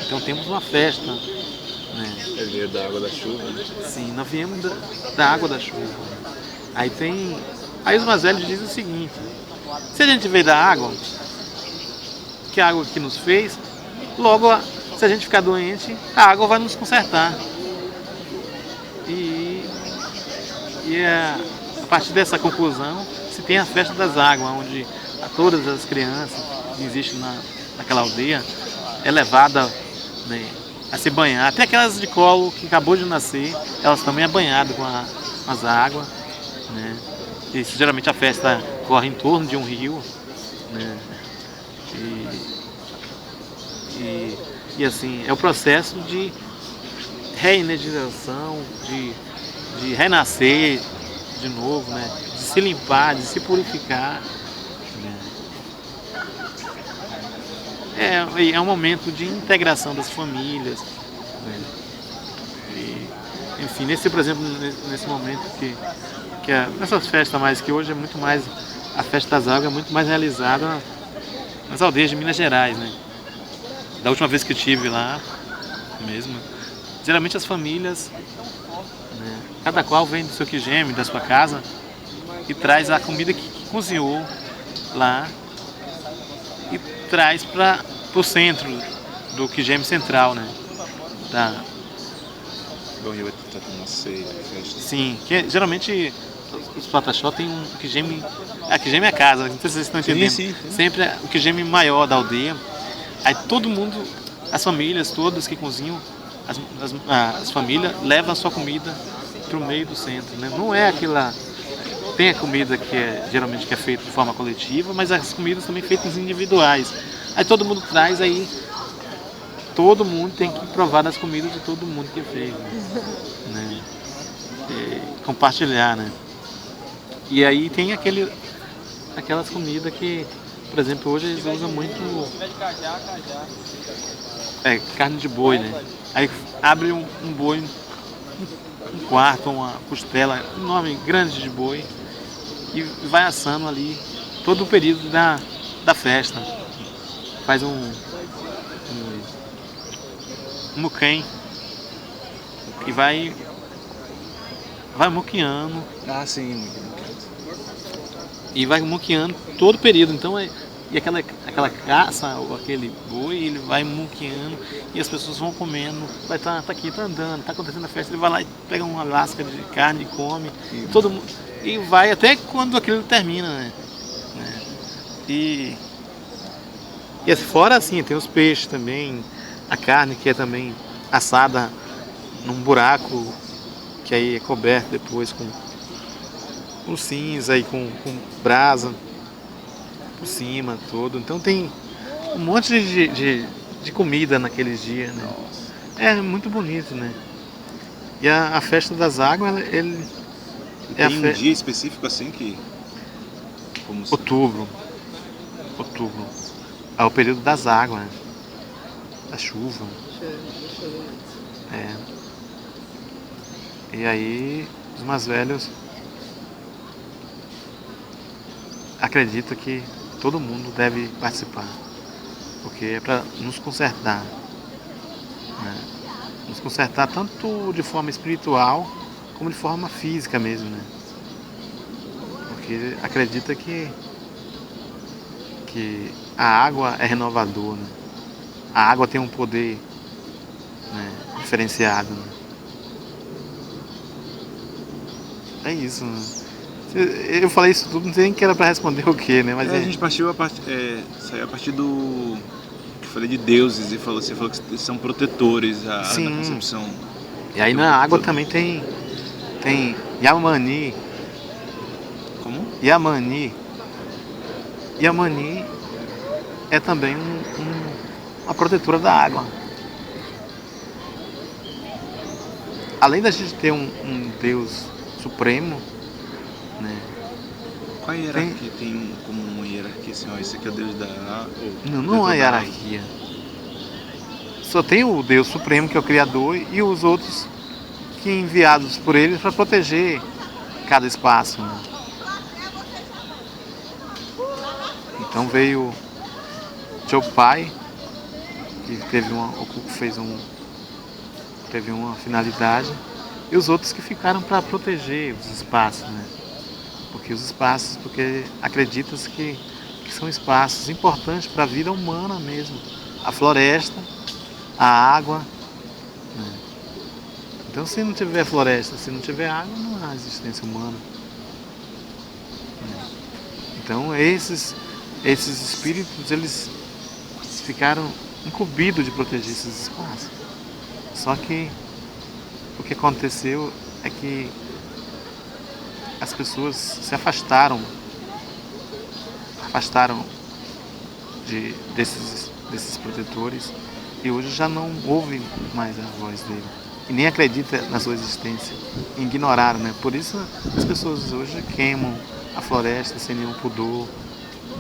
então temos uma festa, né? É veio da água da chuva, né? Sim, nós viemos da água da chuva. Aí os mais velhos dizem o seguinte: se a gente veio da água, que a água que nos fez, logo, se a gente ficar doente, a água vai nos consertar. A partir dessa conclusão, se tem a festa das águas, onde todas as crianças que existem naquela aldeia é levada, né, a se banhar. Até aquelas de colo que acabou de nascer, elas também é banhadas com as águas, né? E geralmente a festa corre em torno de um rio, né? E assim, é o processo de reenergização, de renascer de novo, né? De se limpar, de se purificar, né? É um momento de integração das famílias, né? Enfim, por exemplo, nesse momento nessas festas mais, que hoje é muito mais, a festa das águas é muito mais realizada nas aldeias de Minas Gerais, né? Da última vez que eu estive lá mesmo, geralmente as famílias, né, cada qual vem do seu quijeme, da sua casa, e traz a comida que cozinhou lá e traz para o centro do quijeme central, né? Bom, eu estou tendo uma ceia, festa. Sim, que geralmente os Pataxó tem um quijeme. A quijeme é a casa, não sei se vocês estão entendendo. Sim. Sempre o quijeme maior da aldeia. Aí todo mundo, as famílias todas que cozinham, as famílias levam a sua comida para o meio do centro, né? Não é aquela. Tem a comida geralmente que é feita de forma coletiva, mas as comidas também feitas individuais. Aí todo mundo traz, aí todo mundo tem que provar das comidas de todo mundo que fez, né? E compartilhar, né? E aí tem aquelas comidas que, por exemplo, hoje eles usam muito carne de boi, né? Aí abre um boi, um quarto, uma costela enorme, grande de boi, e vai assando ali todo o período da festa. Faz um muquém e vai muqueando. Ah, sim. E vai muqueando todo o período. Então e aquela caça, ou aquele boi, ele vai muqueando e as pessoas vão comendo. Vai tá aqui, tá andando, tá acontecendo a festa, ele vai lá e pega uma lasca de carne e come. Todo mundo, e vai até quando aquilo termina, né? E fora assim, tem os peixes também, a carne que é também assada num buraco, que aí é coberto depois com cinza e com brasa por cima todo. Então tem um monte de comida naqueles dias, né? É muito bonito, né? E a festa das águas, ele tem um dia específico assim que... Outubro. É o período das águas, né? Da chuva. E aí os mais velhos acreditam que todo mundo deve participar. porque é para nos consertar, né? Nos consertar tanto de forma espiritual como de forma física mesmo, né? Porque acredita que a água é renovadora, né? A água tem um poder, né, diferenciado, né? É isso, né? Eu falei isso tudo, não sei nem que era para responder o quê, né? Mas A gente partiu saiu a partir do que eu falei de deuses e você falou que são protetores, a Sim. na concepção. E aí na água também tem Yamani. Como? Yamani é também uma protetora da água. Além da gente ter um Deus supremo, né? Qual a hierarquia? Tem como uma hierarquia assim, ó, esse aqui é o Deus da água? Não há hierarquia. Só tem o Deus supremo, que é o Criador, e os outros que enviados por ele para proteger cada espaço, né? Então veio Chopai, que teve uma finalidade, e os outros que ficaram para proteger os espaços, né? Porque acredita-se que são espaços importantes para a vida humana mesmo. A floresta, a água, né? Então se não tiver floresta, se não tiver água, não há existência humana. Então esses espíritos, eles ficaram incumbidos de proteger esses espaços. Só que o que aconteceu é que as pessoas se afastaram desses protetores, e hoje já não ouvem mais a voz dele e nem acredita na sua existência, ignoraram, né? Por isso as pessoas hoje queimam a floresta sem nenhum pudor,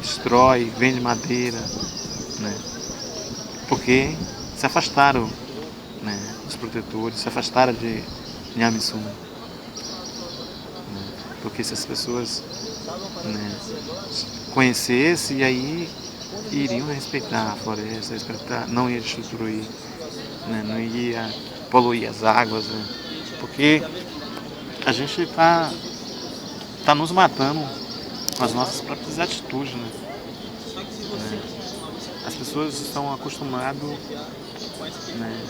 destrói, vende madeira, né? Porque se afastaram, né, dos protetores, se afastaram de Nyamisum, né? Porque se as pessoas, né, conhecessem, e aí iriam respeitar a floresta, não ia destruir, né, não ia poluir as águas, né? Porque a gente está nos matando com as nossas próprias atitudes, né? As pessoas estão acostumadas, né,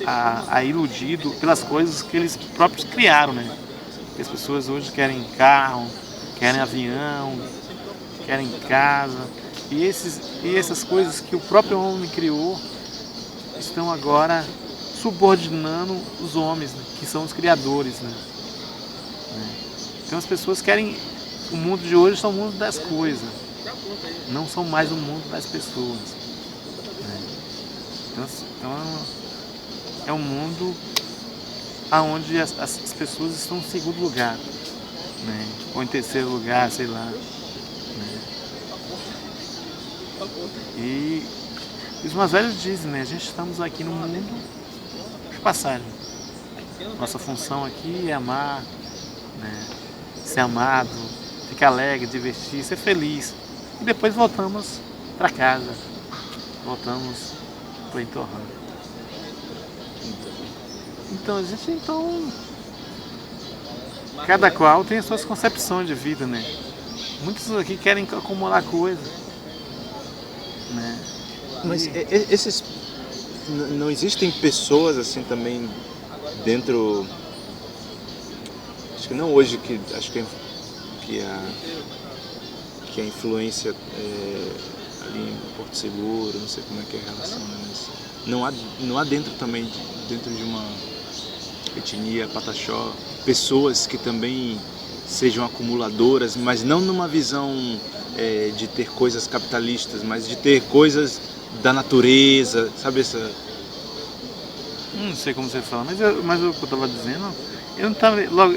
a iludido pelas coisas que eles próprios criaram, né? Porque as pessoas hoje querem carro, querem avião, querem casa, e essas coisas que o próprio homem criou estão agora subordinando os homens, né, que são os criadores, né? Então as pessoas querem, o mundo de hoje é o mundo das coisas, não são mais o mundo das pessoas, né? Então é um mundo onde as pessoas estão em segundo lugar, né? Ou em terceiro lugar, sei lá, né? E os mais velhos dizem, né? A gente estamos aqui no mundo de passagem. Nossa função aqui é amar, né? Ser amado, ficar alegre, divertir, ser feliz. E depois voltamos para casa, voltamos para o entorno. Então, cada qual tem as suas concepções de vida, né? Muitos aqui querem acumular coisa, né? Mas esses não existem pessoas assim também dentro, acho que não hoje, que acho que a influência ali em Porto Seguro, não sei como é que é a relação, né? Mas não há dentro também, dentro de uma etnia pataxó, pessoas que também sejam acumuladoras, mas não numa visão de ter coisas capitalistas, mas de ter coisas da natureza, sabe essa... Não sei como você fala, mas o que eu estava dizendo,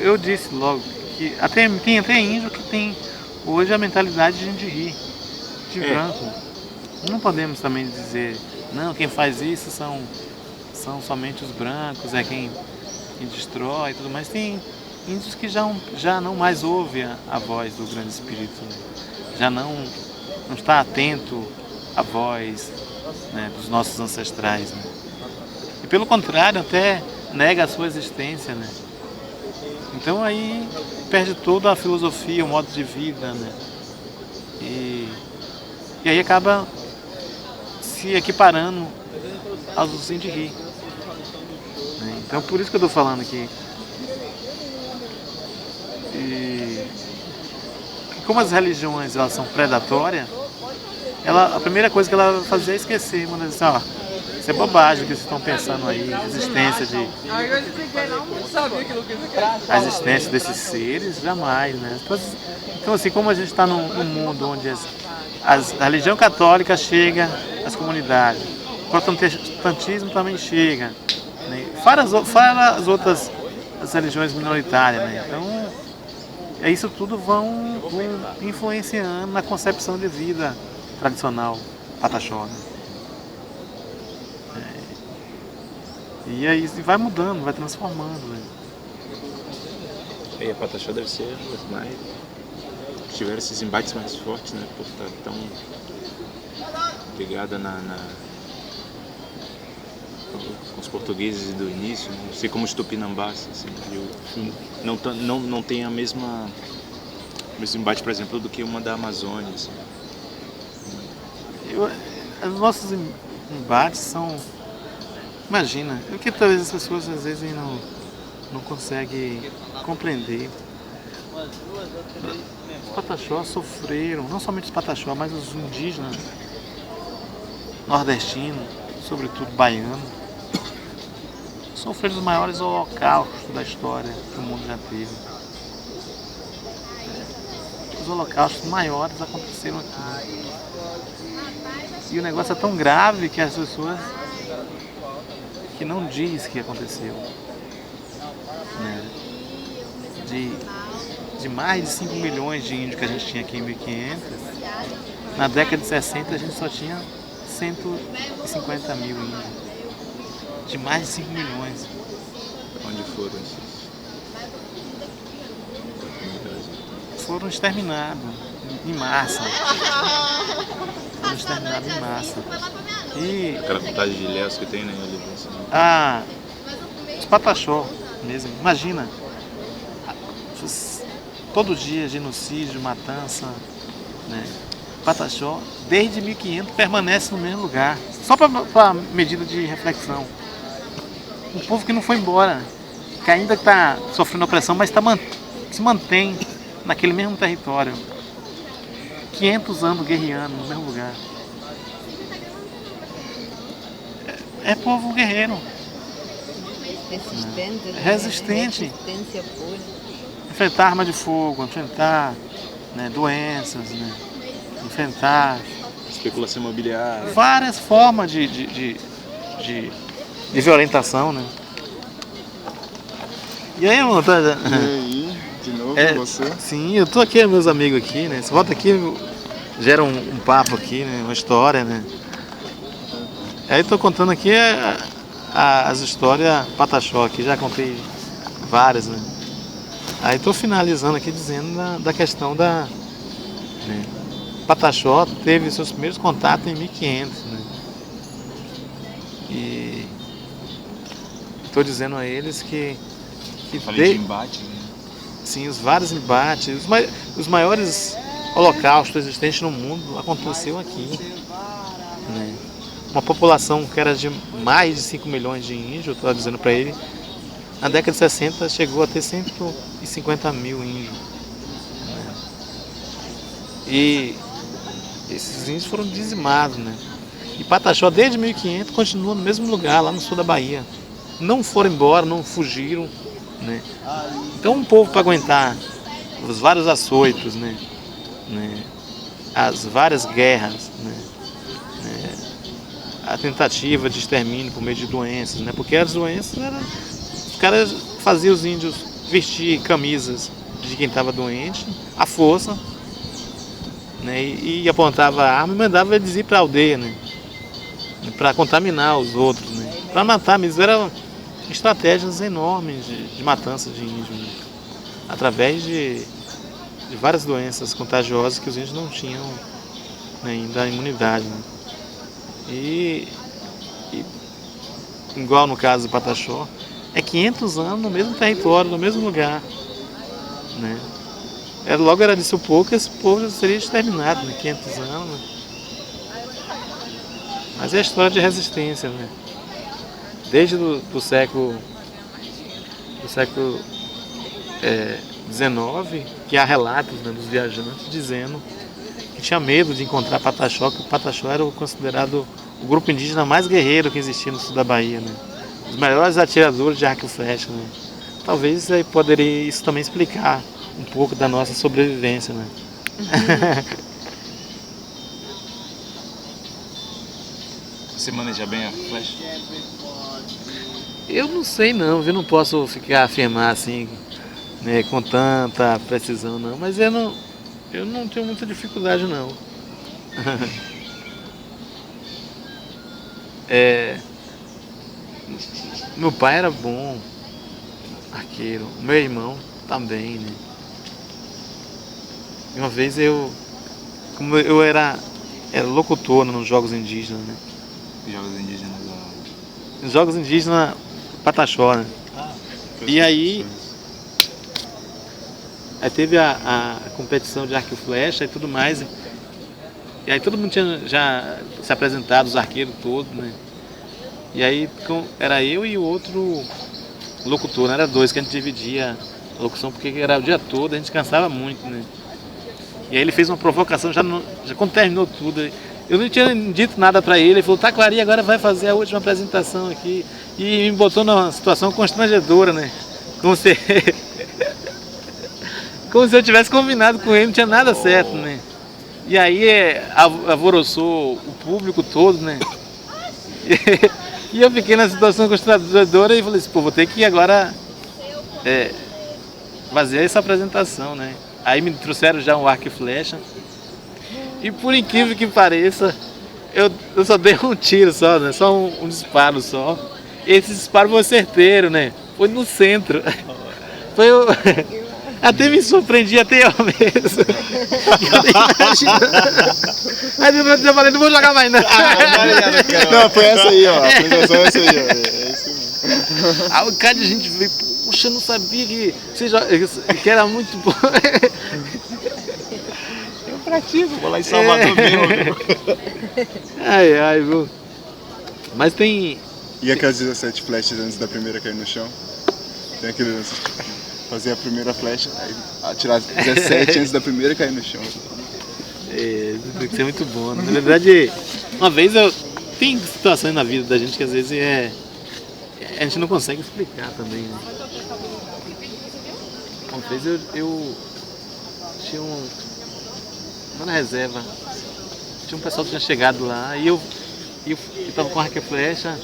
eu disse logo que tem até índio que tem hoje a mentalidade de rir, de branco. Não podemos também dizer, não, quem faz isso são somente os brancos, é quem destrói e tudo mais. Tem índios que já não mais ouvem a voz do grande espírito, né? Já não está atento a voz, né, dos nossos ancestrais, né? E pelo contrário, até nega a sua existência, né? Então aí perde toda a filosofia, o modo de vida, né? E aí acaba se equiparando aos Zindigui, né? Então por isso que eu estou falando aqui. E como as religiões elas são predatórias, a primeira coisa que ela vai fazer é esquecer, manda dizer assim, ó, isso é bobagem que vocês estão pensando aí, a existência desses seres, jamais, né? Então assim, como a gente está num mundo onde a religião católica chega às comunidades, o protestantismo também chega, né? Fora as outras as religiões minoritárias, né? Então, isso tudo vão influenciando na concepção de vida tradicional pataxó, né? E aí vai mudando, vai transformando, né? E a pataxó deve ser mais... tiveram esses embates mais fortes, né? Por estar tão ligada com os portugueses do início, né? Não sei como os tupinambás, assim, não tem o mesmo embate, por exemplo, do que uma da Amazônia, assim. Os nossos embates são... Imagina, o que talvez as pessoas às vezes não conseguem compreender. Os pataxós sofreram, não somente os pataxós, mas os indígenas nordestinos, sobretudo baianos, sofreram os maiores holocaustos da história que o mundo já teve. Os holocaustos maiores aconteceram aqui. E o negócio é tão grave que as pessoas que não diz que aconteceu, né? De mais de 5 milhões de índios que a gente tinha aqui em 1500, na década de 60 a gente só tinha 150 mil índios. De mais de 5 milhões. Onde foram esses? Foram exterminados em massa. Foram exterminados em massa. E aquela contagem de ilhéus que tem, né? Os pataxó mesmo, imagina, todo dia genocídio, matança, né? Pataxó, desde 1500 permanece no mesmo lugar, só para medida de reflexão. Um povo que não foi embora, que ainda está sofrendo opressão, mas se mantém naquele mesmo território, 500 anos guerreando no mesmo lugar. É povo guerreiro. Resistente. Né? Resistente. Resistência pura. Enfrentar arma de fogo, enfrentar, né, doenças, né, enfrentar... especulação imobiliária. Várias formas de violentação, né? E aí, amor? E aí, de novo você? Sim, eu tô aqui, meus amigos aqui, né? Você volta aqui, gera um papo aqui, né? Uma história, né? Aí tô contando aqui as histórias pataxó aqui, já contei várias, né? Aí tô finalizando aqui dizendo da questão da... Né? Pataxó teve seus primeiros contatos em 1500, né? E estou dizendo a eles que falei de embate, né? Sim, os vários embates, os maiores holocaustos existentes no mundo aconteceu aqui, né? Uma população que era de mais de 5 milhões de índios, eu estou dizendo para ele, na década de 60 chegou a ter 150 mil índios, né? E esses índios foram dizimados, né? E Pataxó, desde 1500, continua no mesmo lugar, lá no sul da Bahia. Não foram embora, não fugiram, né? Então, um povo para aguentar os vários açoitos, né? As várias guerras, né? A tentativa de extermínio por meio de doenças, né? Porque as doenças os caras faziam os índios vestir camisas de quem estava doente, à força, né? E apontava a arma e mandava eles ir para a aldeia, né? Para contaminar os outros, né? Para matar, mas eram estratégias enormes de matança de índios, né? Através de várias doenças contagiosas que os índios não tinham, né, ainda a imunidade, né? E igual no caso do Pataxó, é 500 anos no mesmo território, no mesmo lugar, né? Logo era disso pouco, esse povo já seria exterminado, né? 500 anos. Né? Mas é a história de resistência, né? Desde do século XIX, que há relatos, né, dos viajantes dizendo que tinha medo de encontrar Pataxó, que o Pataxó era considerado o grupo indígena mais guerreiro que existia no sul da Bahia, né? Os melhores atiradores de arco e flecha, né? Talvez isso também explicar um pouco da nossa sobrevivência, né? Você maneja bem a flecha? Eu não sei não, eu não posso afirmar assim, né, com tanta precisão não, mas eu não tenho muita dificuldade não. Meu pai era bom arqueiro, meu irmão também, né? E uma vez como eu era locutor nos Jogos Indígenas, né? Jogos indígenas. Nos Jogos Indígenas Pataxó, né? E aí teve a competição de arco e flecha e tudo mais. E aí todo mundo tinha já se apresentado, os arqueiros todos, né? E aí era eu e o outro locutor, né? Era dois que a gente dividia a locução, porque era o dia todo, a gente cansava muito, né? E aí ele fez uma provocação, já quando terminou tudo, eu não tinha dito nada pra ele falou, Taquari agora vai fazer a última apresentação aqui. E me botou numa situação constrangedora, né? Como se eu tivesse combinado com ele, não tinha nada certo, né? E aí alvoroçou o público todo, né? E eu fiquei na situação constrangedora e falei assim, pô, vou ter que agora fazer essa apresentação, né? Aí me trouxeram já um arco e flecha. E por incrível que pareça, eu só dei um tiro só, né? Só um disparo só. Esse disparo foi certeiro, né? Foi no centro. Até me surpreendi, até eu mesmo. Eu nem imaginava. Aí depois eu falei, não vou jogar mais não. Não, foi essa aí, ó. A apresentação é essa aí, ó. É isso mesmo. Aí o cara de gente veio, puxa, eu não sabia que era muito bom. Eu pratico, vou lá em Salvador mesmo. Ai, viu? Mas tem... E aquelas 17 flechas antes da primeira cair no chão? Tem aquele lance, fazer a primeira flecha, aí atirar 17 antes da primeira cair no chão. Tem que ser muito bom. Na verdade, uma vez tem situações na vida da gente que às vezes a gente não consegue explicar também, né? Uma vez eu tinha lá na reserva, tinha um pessoal que tinha chegado lá e eu tava com arco e flecha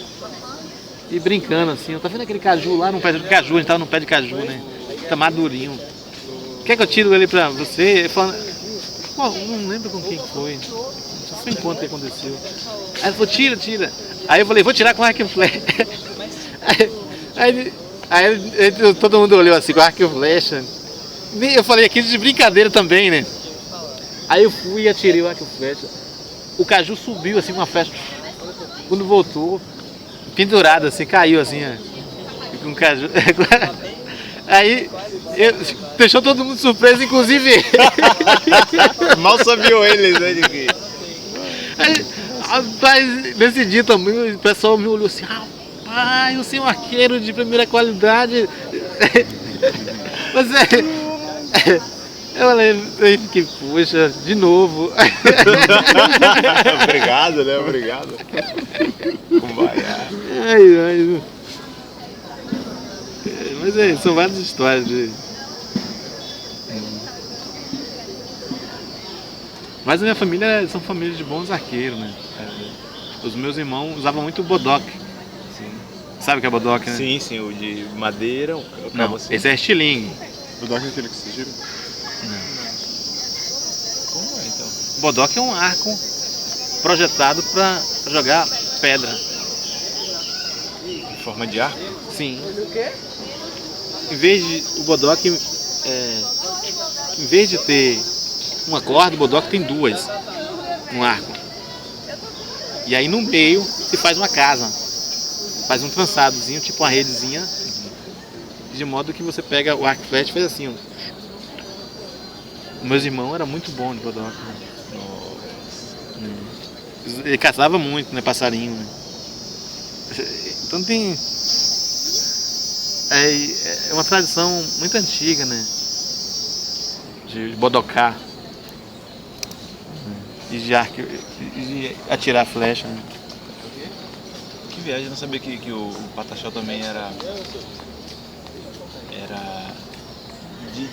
e brincando assim, eu tava vendo aquele caju lá no pé de caju, a gente tava no pé de caju, né? Tá madurinho. Quer que eu tiro ele pra você? Ele falando, pô, não lembro com quem foi. Só foi um encontro que aconteceu. Aí ele falou, tira. Aí eu falei, vou tirar com arco e flecha. Aí todo mundo olhou assim com arco e flecha. Eu falei aquilo de brincadeira também, né? Aí eu fui e atirei o arco e flecha. O caju subiu assim com uma flecha. Quando voltou, pendurado assim, caiu assim, ó, com o caju. Aí deixou todo mundo surpreso, inclusive ele. Mal sabiam eles, né, de que... Aí, rapaz, nesse dia também o pessoal me olhou assim, rapaz, você é um arqueiro de primeira qualidade. Mas eu fiquei, poxa, de novo. Obrigado, né? Obrigado. Ai. Mas são várias histórias de... Mas a minha família são famílias de bons arqueiros, né? Os meus irmãos usavam muito o bodoque. Sim. Sabe o que é bodoque, né? Sim, o de madeira, o não, assim. esse é estilingue. O dock é aquele que você gira? Como é, então? Bodoque é um arco projetado para jogar pedra. Em forma de arco? Sim. Em vez de o bodoque, em vez de ter uma corda, o bodoque tem duas no arco. E aí no meio se faz uma casa, faz um trançadozinho, tipo uma redezinha, de modo que você pega o arco e flecha e faz assim, ó. Meus irmãos eram muito bons de bodoca. Ele caçava muito, né, passarinho, né? Então tem... É uma tradição muito antiga, né? De bodocar. E de arco, de atirar flecha, né? Que viagem, eu não sabia que o Pataxó também era de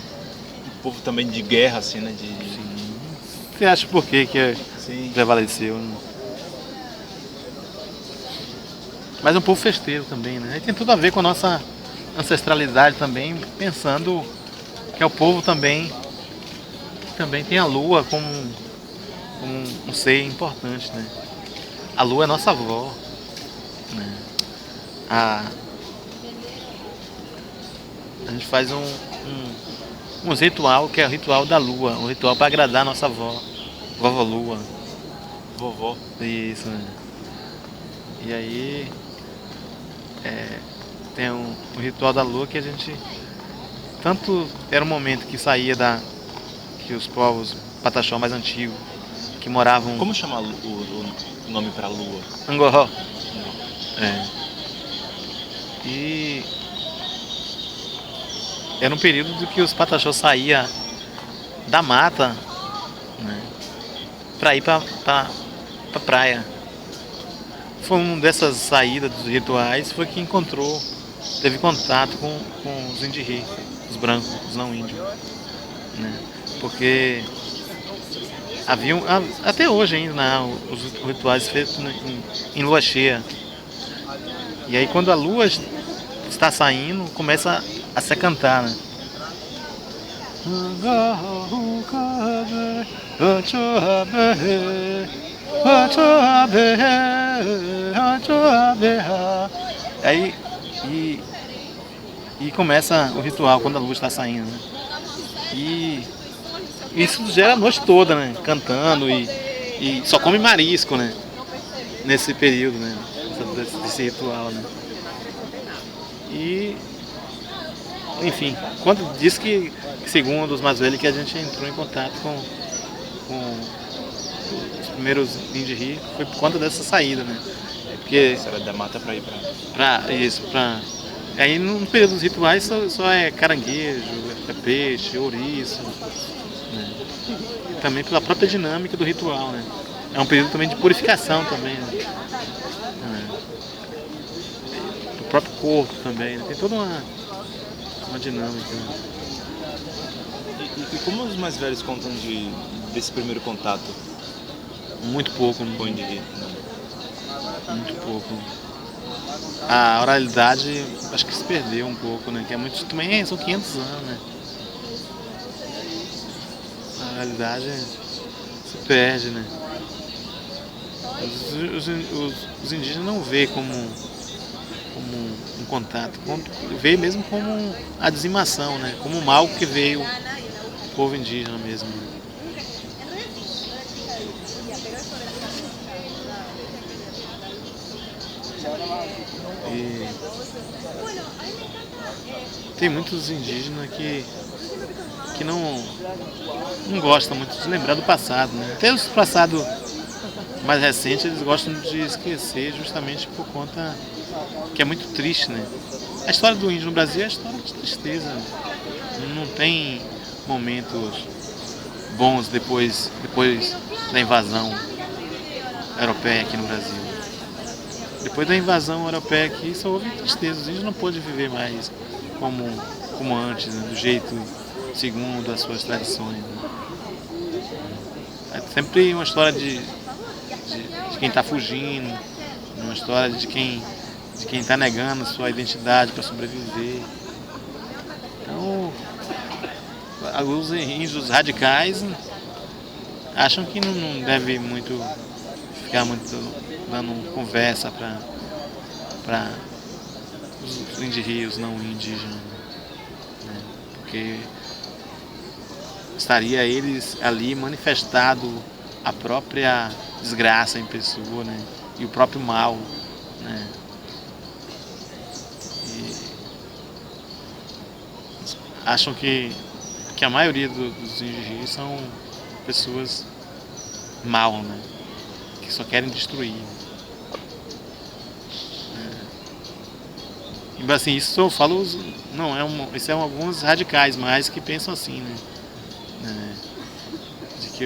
povo também de guerra, assim, né? Você acha por que Sim. prevaleceu, né? Mas é um povo festeiro também, né? E tem tudo a ver com a nossa ancestralidade também, pensando que é o povo também tem a lua como um ser importante, né? A lua é nossa avó, né? A gente faz um ritual que é o ritual da lua, um ritual para agradar a nossa avó, vovó lua. Vovó. Isso, né? E aí tem um ritual da lua que a gente tanto era um momento que saía que os povos Pataxó mais antigos que moravam Como chama o nome pra lua? Angoró. E era um período do que os Pataxó saía da mata, né, para ir para praia. Foi uma dessas saídas dos rituais foi que teve contato com os Indirri, os brancos, os não índios, né? Porque haviam, até hoje ainda, né, os rituais feitos em lua cheia. E aí quando a lua está saindo, começa a se cantar, né? Aí e começa o ritual quando a lua está saindo, né? E isso gera a noite toda, né? Cantando e só come marisco, né? Nesse período, né? Desse ritual, né? E enfim, quando diz que segundo os mais velhos que a gente entrou em contato com os primeiros Indirri foi por conta dessa saída, né? Porque Você era da mata pra ir aí no período dos rituais só é caranguejo, é peixe, ouriço, né? Também pela própria dinâmica do ritual, né? É um período também de purificação também, né? Do próprio corpo também, né? Tem toda uma dinâmica, né? E como os mais velhos contam desse primeiro contato Muito pouco, com o Indirri? muito pouco. A oralidade acho que se perdeu um pouco, né? Que é muito, também são 500 anos, né? A oralidade se perde, né? Os indígenas não vê como um contato, vê mesmo como a dizimação, né? Como o mal que veio o povo indígena mesmo. E tem muitos indígenas que não gostam muito de lembrar do passado, né? Até os passados mais recentes eles gostam de esquecer justamente por conta que é muito triste, né? A história do índio no Brasil é a história de tristeza. Não tem momentos bons depois da invasão europeia aqui no Brasil. Depois da invasão europeia aqui só houve tristeza. Os índios não pôde viver mais como antes, né? Do jeito segundo as suas tradições, né? É sempre uma história de quem está fugindo, uma história de quem está negando sua identidade para sobreviver. Então, os índios radicais acham que não deve ficar muito dando conversa para os Indirri, os não indígenas, né? Porque estaria eles ali manifestado a própria desgraça em pessoa, né? E o próprio mal, né? E acham que a maioria dos indígenas são pessoas mal, né? Que só querem destruir. E assim, isso eu falo, não é isso é alguns radicais mais que pensam assim, né? De que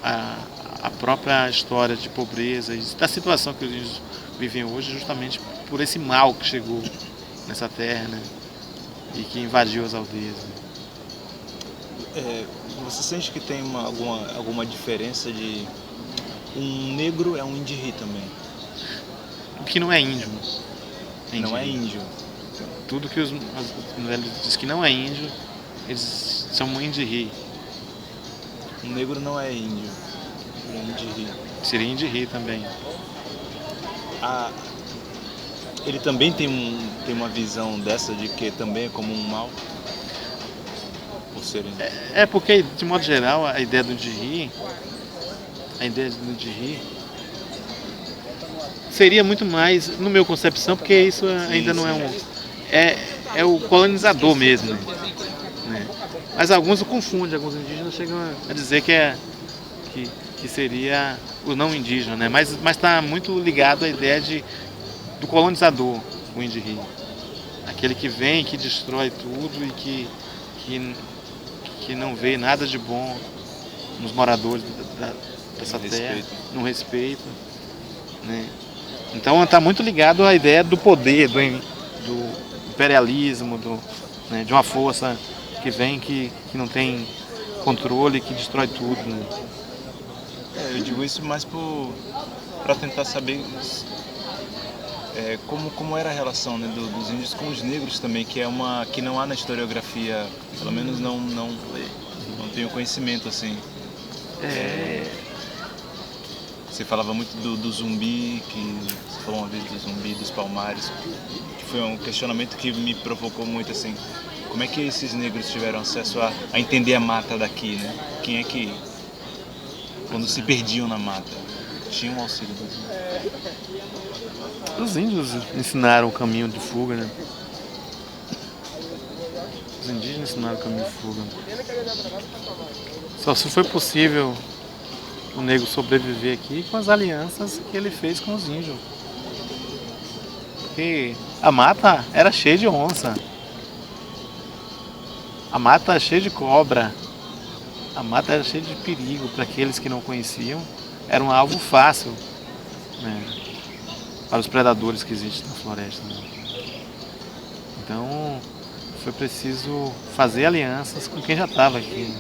a própria história de pobreza e da situação que os índios vivem hoje é justamente por esse mal que chegou nessa terra, né? E que invadiu as aldeias. Né? Você sente que tem alguma diferença de um negro é um indígena também? O que não é índio. Não é índio. Tudo que os velhos dizem que não é índio, eles são indígena. Um negro não é índio. É indígena. Seria indígena também. Ele também tem uma visão dessa de que também é como um mal? Por serem... Porque, de modo geral, a ideia do indígena seria muito mais, no meu concepção, porque isso ainda não é é o colonizador mesmo, né? Mas alguns o confundem, alguns indígenas chegam a dizer que seria o não indígena, né? Mas está muito ligado à ideia do colonizador, o indígena, aquele que vem, que destrói tudo e que não vê nada de bom nos moradores dessa terra, não respeita, né? Então está muito ligado à ideia do poder, do imperialismo, né, de uma força que vem, que não tem controle, que destrói tudo. Né? Eu digo isso mais para tentar saber como era a relação, né, dos índios com os negros também, que não há na historiografia, pelo menos não tenho conhecimento assim. Você falava muito do zumbi, você falou uma vez do zumbi, dos palmares, que foi um questionamento que me provocou muito assim. Como é que esses negros tiveram acesso a entender a mata daqui, né? Quem é que, quando se perdiam na mata, tinham um auxílio dos índios? Os índios ensinaram o caminho de fuga, né? Os indígenas ensinaram o caminho de fuga. Só se foi possível o negro sobreviver aqui com as alianças que ele fez com os índios. Porque a mata era cheia de onça. A mata era cheia de cobra. A mata era cheia de perigo para aqueles que não conheciam. Era um alvo fácil, né, para os predadores que existem na floresta. Né? Então foi preciso fazer alianças com quem já estava aqui. Né?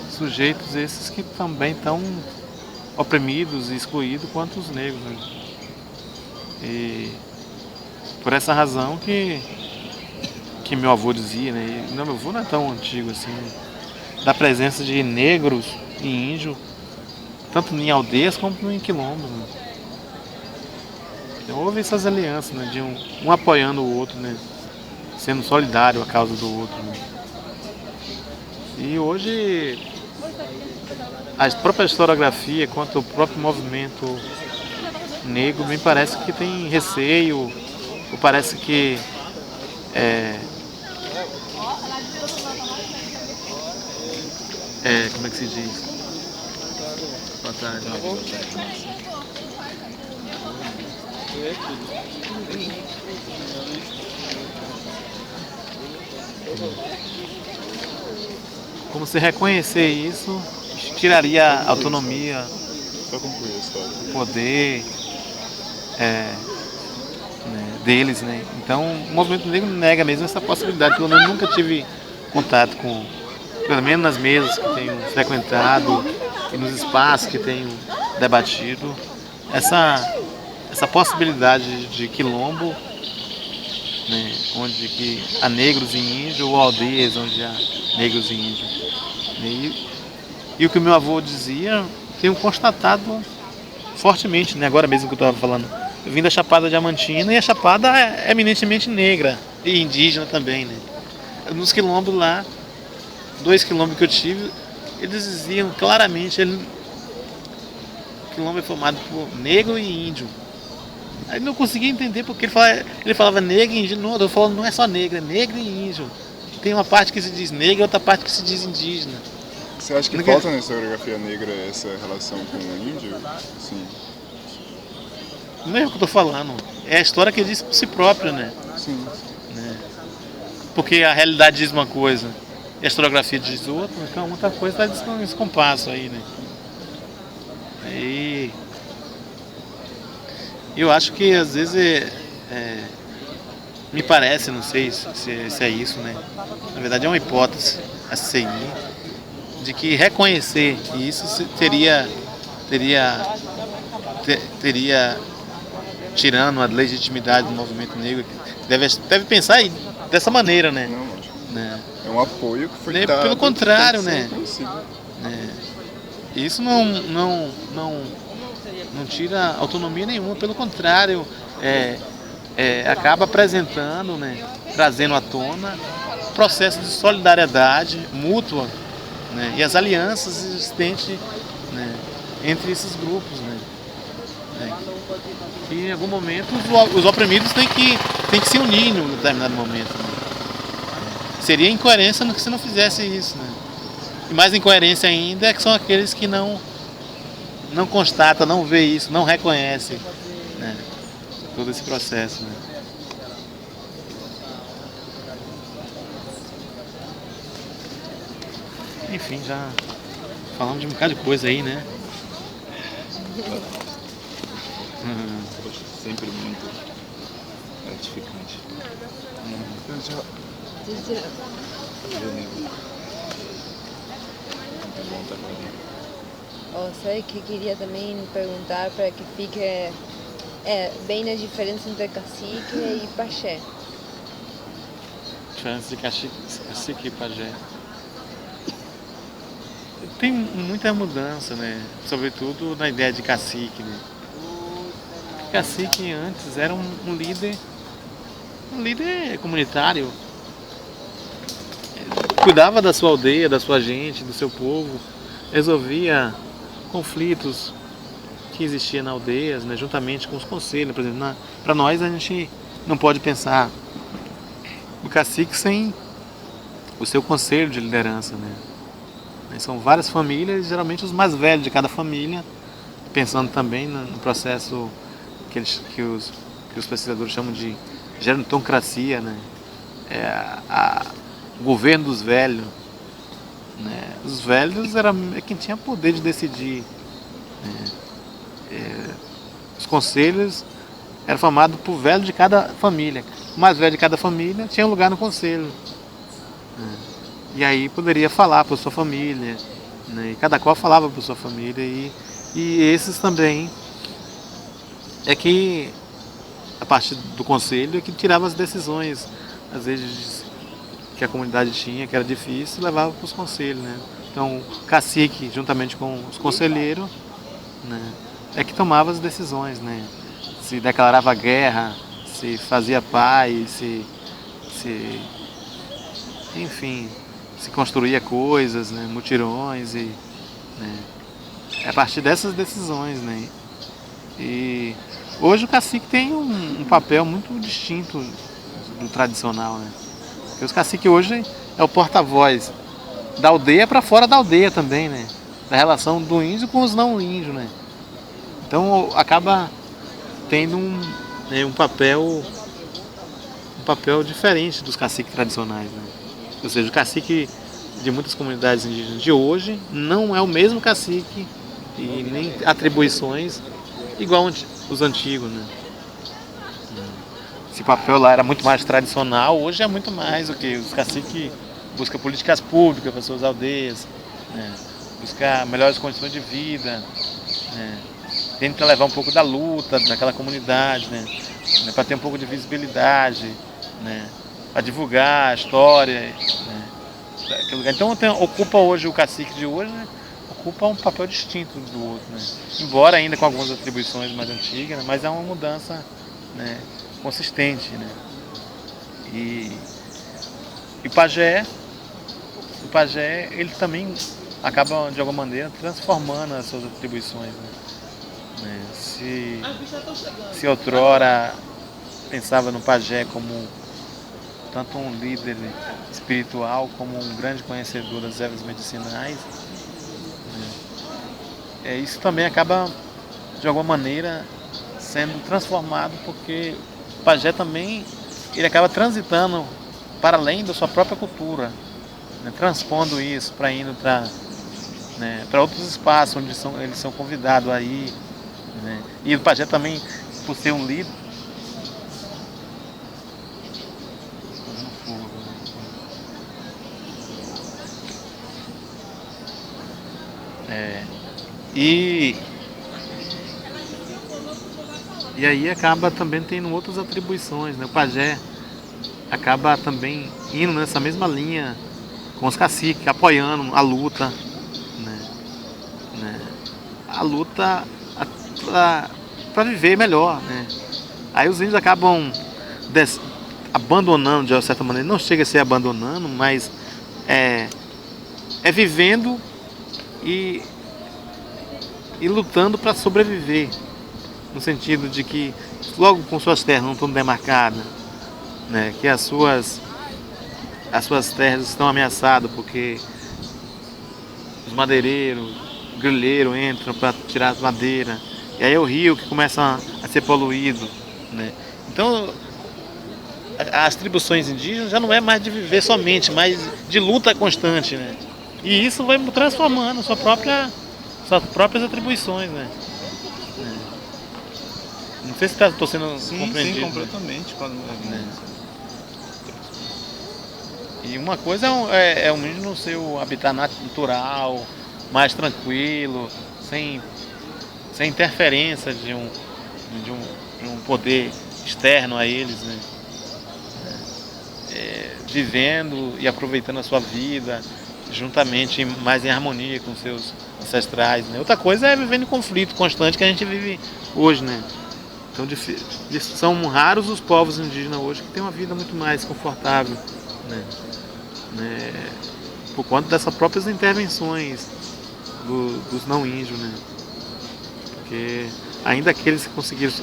Sujeitos esses que também estão oprimidos e excluídos quanto os negros. Né? E por essa razão que meu avô dizia, né? E meu avô não é tão antigo assim, né? Da presença de negros e índios, tanto em aldeias como em quilombos. Né? Então houve essas alianças, né? De um apoiando o outro, né? Sendo solidário à causa do outro. Né? E hoje a própria historiografia, quanto o próprio movimento negro, me parece que tem receio, ou parece que como é que se diz? Boa tarde. Como se reconhecer isso tiraria a autonomia, o poder né, deles, né? Então o movimento negro nega mesmo essa possibilidade. Pelo menos nunca tive contato com, pelo menos nas mesas que tenho frequentado e nos espaços que tenho debatido, essa possibilidade de quilombo, né, onde que há negros e índios, ou aldeias onde há negros e índios. E o que o meu avô dizia, tenho constatado fortemente, né, agora mesmo que eu estava falando. Eu vim da Chapada Diamantina e a Chapada é eminentemente negra e indígena também. Né? Nos quilombos lá, 2 quilombos que eu tive, eles diziam claramente que o quilombo é formado por negro e índio. Aí não conseguia entender porque ele falava negro e índio. Não, eu tô falando, não é só negro, é negro e índio. Tem uma parte que se diz negro e outra parte que se diz indígena. Você acha que Não falta na historiografia negra essa relação com o índio? Sim. Não é o que eu tô falando. É a história que diz por si própria, né? Sim. Porque a realidade diz uma coisa e a historiografia diz outra, então muita coisa está nesse compasso aí, né? Aí eu acho que às vezes me parece, não sei se é isso, né? Na verdade é uma hipótese a seguir, de que reconhecer isso teria tirando a legitimidade do movimento negro. Deve pensar aí dessa maneira, né? Não, lógico. Né? É um apoio que foi Né, dado. pelo contrário, tem que ser né? reconhecido. Isso não tira autonomia nenhuma, pelo contrário, acaba apresentando, né, trazendo à tona o processo de solidariedade mútua, né, e as alianças existentes, né, entre esses grupos. Né, e em algum momento os oprimidos têm que se unir em um determinado momento. Né. Seria incoerência se não fizesse isso. Né. E mais incoerência ainda é que são aqueles que não constatam, não vê isso, não reconhecem, né, todo esse processo. Né. Enfim, já falamos de um bocado de coisa aí, né? Poxa, sempre muito gratificante. Muito bom estar com ele. Sei que queria também perguntar para que fique bem a diferença entre cacique e pajé. Diferença de cacique e pajé. Tem muita mudança, né? Sobretudo na ideia de cacique. Né? Cacique antes era um líder comunitário. Cuidava da sua aldeia, da sua gente, do seu povo, resolvia conflitos que existiam na aldeia, né, juntamente com os conselhos. Por exemplo, para nós a gente não pode pensar o cacique sem o seu conselho de liderança. Né? São várias famílias, geralmente os mais velhos de cada família, pensando também no processo que os pesquisadores chamam de gerontocracia, né? O governo dos velhos. Né? Os velhos era quem tinha poder de decidir. Né? Os conselhos eram formados por velhos de cada família. O mais velho de cada família tinha um lugar no conselho. Né? E aí poderia falar para sua família. Né? E cada qual falava para sua família. E esses também é que, a partir do conselho, é que tirava as decisões, às vezes que a comunidade tinha, que era difícil, levava para os conselhos. Né? Então, o cacique, juntamente com os conselheiros, né, é que tomava as decisões. Né? Se declarava guerra, se fazia paz, enfim, se construía coisas, né, mutirões, né, é a partir dessas decisões. Né? E hoje o cacique tem um papel muito distinto do tradicional. Né? Porque os caciques hoje é o porta-voz da aldeia para fora da aldeia também, né? Da relação do índio com os não índios. Né? Então acaba tendo um papel diferente dos caciques tradicionais. Né? Ou seja, o cacique de muitas comunidades indígenas de hoje não é o mesmo cacique e nem atribuições igual os antigos. Né? Esse papel lá era muito mais tradicional, hoje é muito mais o que os caciques buscam políticas públicas para suas aldeias, né? Buscar melhores condições de vida, né? Tenta levar um pouco da luta daquela comunidade, né? Para ter um pouco de visibilidade, né? Para divulgar a história, né? Daquele lugar. Então ocupa hoje o cacique de hoje, né? Ocupa um papel distinto do outro, né? Embora ainda com algumas atribuições mais antigas, né? Mas é uma mudança, né, consistente. Né? E o pajé, ele também acaba de alguma maneira transformando as suas atribuições, né? Se outrora pensava no pajé como tanto um líder espiritual como um grande conhecedor das ervas medicinais, né? Isso também acaba de alguma maneira sendo transformado, porque o pajé também ele acaba transitando para além da sua própria cultura, né? Transpondo isso para indo para, né, para outros espaços onde eles são convidados aí, né? E o pajé também, por ser um líder, e aí acaba também tendo outras atribuições, né? O pajé acaba também indo nessa mesma linha com os caciques, apoiando a luta, né? A luta para viver melhor, né? Aí os índios acabam abandonando, de certa maneira, não chega a ser abandonando, mas é vivendo e lutando para sobreviver, no sentido de que logo com suas terras não estão demarcadas, né, que as suas terras estão ameaçadas porque os madeireiros, grileiros entram para tirar as madeiras, e aí é o rio que começa a ser poluído, né? Então as atribuições indígenas já não é mais de viver somente, mas de luta constante, né? E isso vai transformando suas próprias atribuições, né? Não sei se estou sendo compreendido. Sim, completamente. Né? E uma coisa é o índio no seu habitat natural, mais tranquilo, sem interferência de um poder externo a eles, né? Vivendo e aproveitando a sua vida juntamente, mais em harmonia com seus ancestrais, né? Outra coisa é vivendo em conflito constante que a gente vive hoje, né? Então são raros os povos indígenas hoje que têm uma vida muito mais confortável, né? Por conta dessas próprias intervenções dos não índios, né? Porque ainda aqueles que conseguiram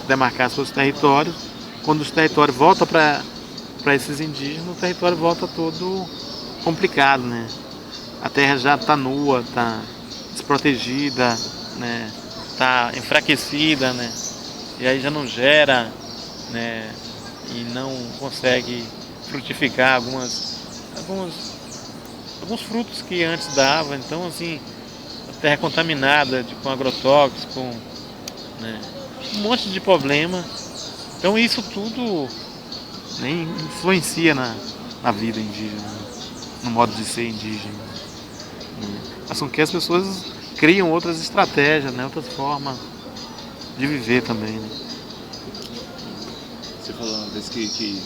demarcar seus territórios, quando os territórios voltam para esses indígenas, o território volta todo complicado, né? A terra já está nua, está desprotegida, né? Está enfraquecida, né? E aí já não gera, né? E não consegue frutificar alguns frutos que antes dava. Então, assim, a terra contaminada com agrotóxicos, né? Um monte de problema. Então isso tudo nem influencia na vida indígena, no modo de ser indígena. Mas são que as pessoas criam outras estratégias, né? Outras formas de viver também, né? Você falou uma vez que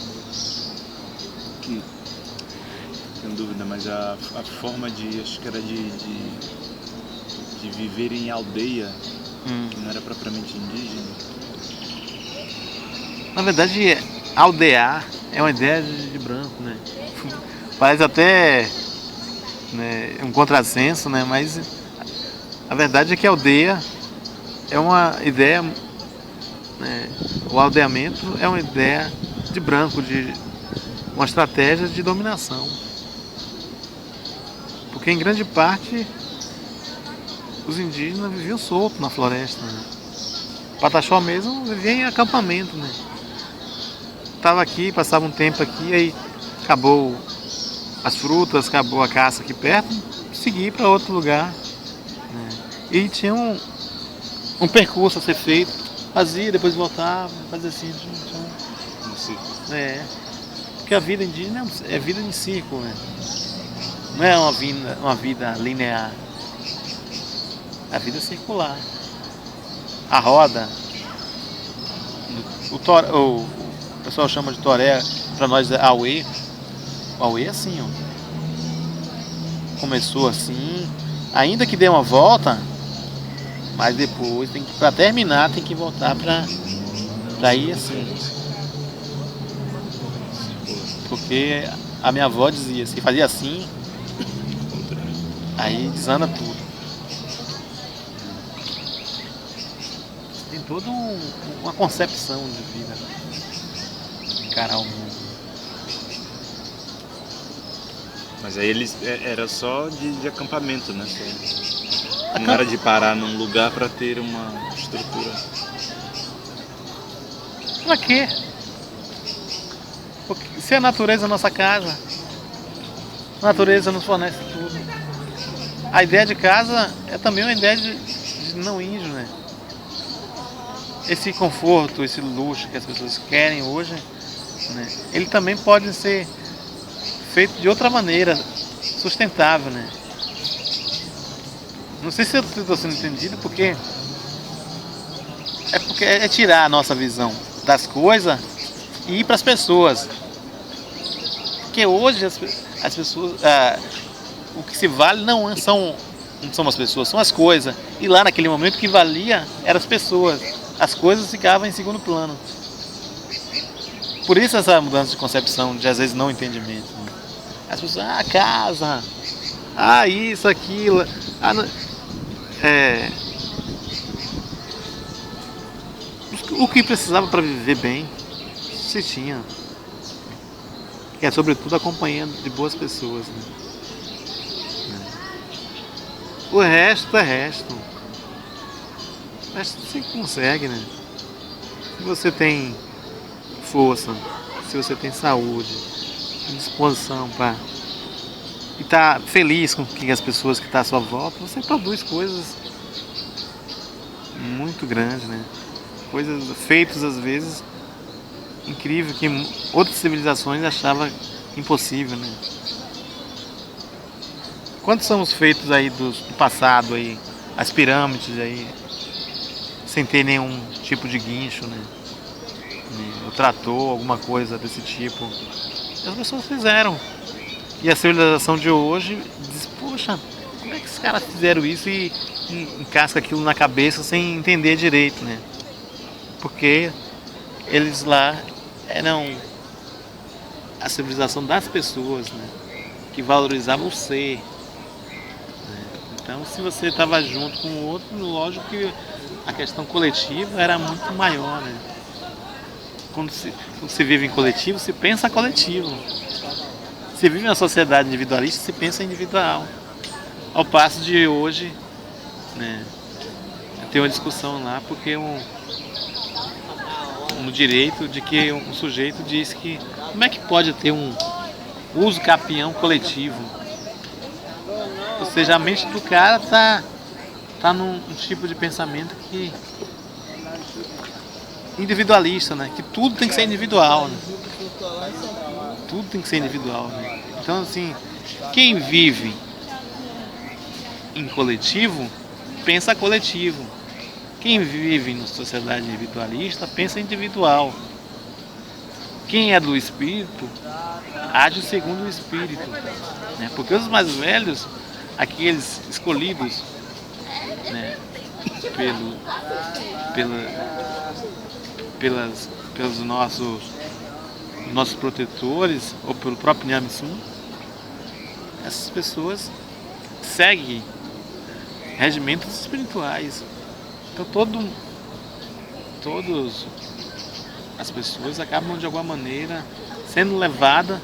sem dúvida, mas a forma acho que era de viver em aldeia, que não era propriamente indígena. Na verdade, aldear é uma ideia de branco, né? Parece até, né, um contrassenso, né? Mas a verdade é que a aldeia é uma ideia, né? O aldeamento é uma ideia de branco, de uma estratégia de dominação. Porque em grande parte os indígenas viviam soltos na floresta, né? O Pataxó mesmo vivia em acampamento, né? Estava aqui, passava um tempo aqui, aí acabou as frutas, acabou a caça aqui perto, segui para outro lugar, né? E tinha um percurso a ser feito, fazia, depois voltava, fazia assim. Porque a vida indígena é vida em círculo, né? Não é uma vida linear. A vida é circular. A roda, o pessoal chama de toré, para nós é auê. O auê é assim, ó. Começou assim, ainda que dê uma volta, mas depois para terminar tem que voltar para ir assim. Porque a minha avó dizia, se fazia assim, Aí desanda tudo. Tem toda uma concepção de vida, encarar o mundo. Mas aí eles era só de acampamento, né? Não era de parar num lugar para ter uma estrutura. Pra quê? Porque se a natureza é a nossa casa, a natureza nos fornece tudo. A ideia de casa é também uma ideia de não índio, né? Esse conforto, esse luxo que as pessoas querem hoje, né? Ele também pode ser feito de outra maneira, sustentável, né? Não sei se eu estou sendo entendido, porque é tirar a nossa visão das coisas e ir para as pessoas. Porque hoje as pessoas, o que se vale não são as pessoas, são as coisas. E lá naquele momento o que valia eram as pessoas. As coisas ficavam em segundo plano. Por isso essa mudança de concepção, de às vezes não entendimento, né? As pessoas, casa, isso, aquilo, o que precisava para viver bem, se tinha. Que é sobretudo a companhia de boas pessoas, né? O resto é resto. O resto você consegue, né? Se você tem força, se você tem saúde, disposição para e tá feliz com que as pessoas que estão à sua volta, você produz coisas muito grandes, né? Coisas feitas às vezes incrível que outras civilizações achavam impossível, né? Quantos somos feitos aí do passado aí, as pirâmides aí, sem ter nenhum tipo de guincho, né? O trator, alguma coisa desse tipo. As pessoas fizeram. E a civilização de hoje diz, poxa, como é que esses caras fizeram isso e encasca aquilo na cabeça sem entender direito, né? Porque eles lá eram a civilização das pessoas, né? Que valorizavam o ser. Né? Então, se você estava junto com o outro, lógico que a questão coletiva era muito maior, né? Quando se vive em coletivo, se pensa coletivo. Se vive em uma sociedade individualista, se pensa individual. Ao passo de hoje, né, tem uma discussão lá, porque no direito de que um sujeito diz que como é que pode ter um uso capião coletivo? Ou seja, a mente do cara tá num tipo de pensamento que individualista, né? Que tudo tem que ser individual, né? Tudo tem que ser individual, né? Então, assim, quem vive em coletivo, pensa coletivo. Quem vive na sociedade individualista, pensa individual. Quem é do espírito, age segundo o espírito, né? Porque os mais velhos, aqueles escolhidos, né, pelos nossos protetores ou pelo próprio Nyame-Sum, essas pessoas seguem regimentos espirituais. Então todas as pessoas acabam de alguma maneira sendo levadas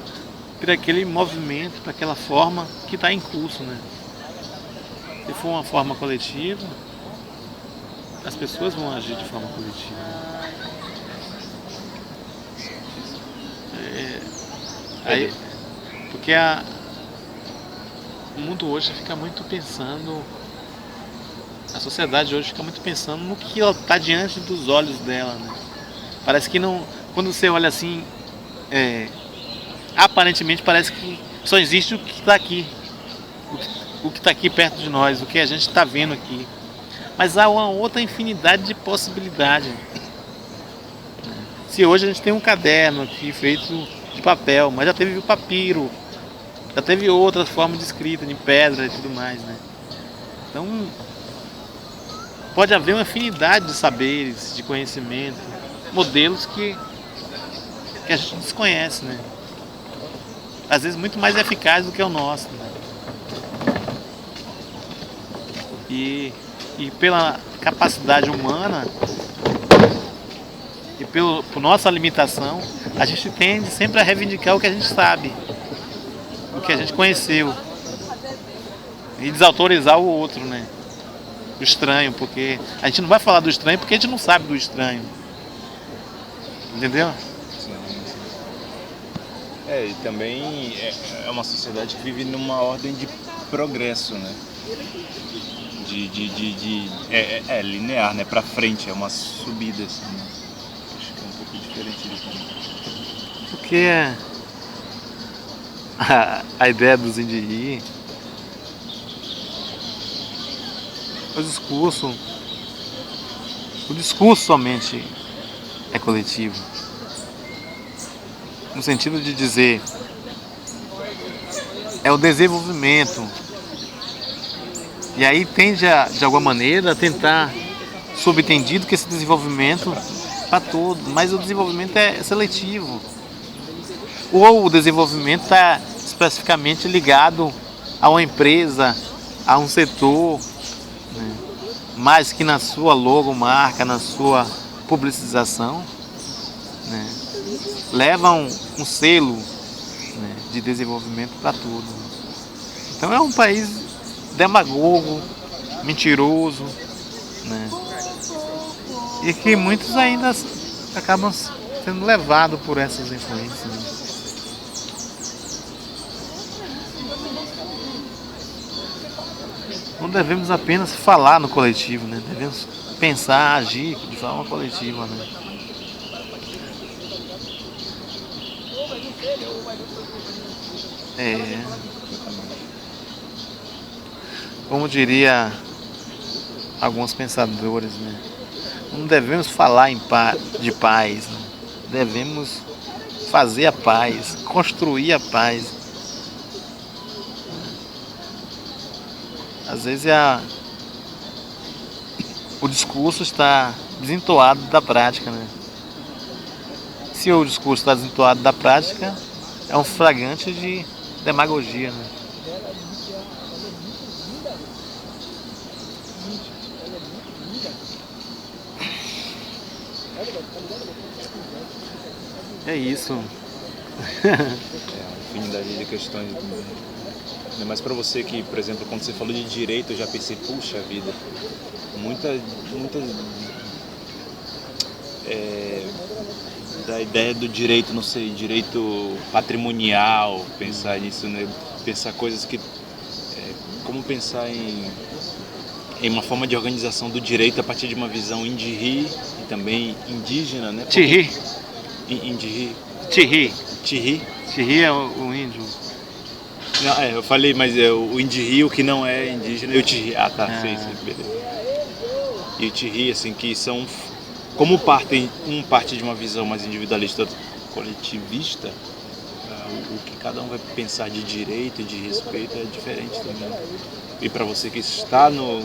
por aquele movimento, por aquela forma que está em curso, né? Se for uma forma coletiva, as pessoas vão agir de forma coletiva. Porque o mundo hoje fica muito pensando, a sociedade hoje fica muito pensando no que ela está diante dos olhos dela, né? Parece que não, quando você olha assim, aparentemente parece que só existe o que está aqui, o que está aqui perto de nós, o que a gente está vendo aqui. Mas há uma outra infinidade de possibilidades. Se hoje a gente tem um caderno aqui feito de papel, mas já teve o papiro, já teve outras formas de escrita, de pedra e tudo mais, né? Então, pode haver uma infinidade de saberes, de conhecimento, modelos que a gente desconhece, né? Às vezes muito mais eficazes do que o nosso, né? E pela capacidade humana e por nossa limitação, a gente tende sempre a reivindicar o que a gente sabe, o que a gente conheceu, e desautorizar o outro, né? O estranho, porque a gente não vai falar do estranho porque a gente não sabe do estranho. Entendeu? E também é uma sociedade que vive numa ordem de progresso, né? É linear, né? Pra frente, é uma subida, assim, né? Acho que é um pouco diferente disso. Porque a ideia dos Indiri, o discurso somente é coletivo. No sentido de dizer, é o desenvolvimento. E aí tende de alguma maneira a tentar subentendido que esse desenvolvimento para todos, mas o desenvolvimento é seletivo. Ou o desenvolvimento está especificamente ligado a uma empresa, a um setor, né? Mais que na sua logomarca, na sua publicização, né? Leva um selo, né, de desenvolvimento para tudo. Então é um país demagogo, mentiroso, né? E que muitos ainda acabam sendo levados por essas influências, né? Não devemos apenas falar no coletivo, né? Devemos pensar, agir de forma coletiva, né? Como diria alguns pensadores, né? Não devemos falar de paz, né? Devemos fazer a paz, construir a paz. Às vezes o discurso está desentoado da prática, né? Se o discurso está desentoado da prática, é um flagrante de demagogia, né? É isso. Infinidade de questões. Mas para você que, por exemplo, quando você falou de direito, eu já pensei, puxa vida, muita da ideia do direito, não sei, direito patrimonial, pensar nisso, né? Pensar coisas que, como pensar em uma forma de organização do direito a partir de uma visão indiri e também indígena, né? Tiri. Indiri. Tiri é o índio. Não, eu falei, mas o Indiri, o que não é indígena, e o Tiri. Ah, tá, sei, beleza. E o Tiri, assim, que são, como parte de uma visão mais individualista, coletivista, o que cada um vai pensar de direito e de respeito é diferente também. E para você que está no...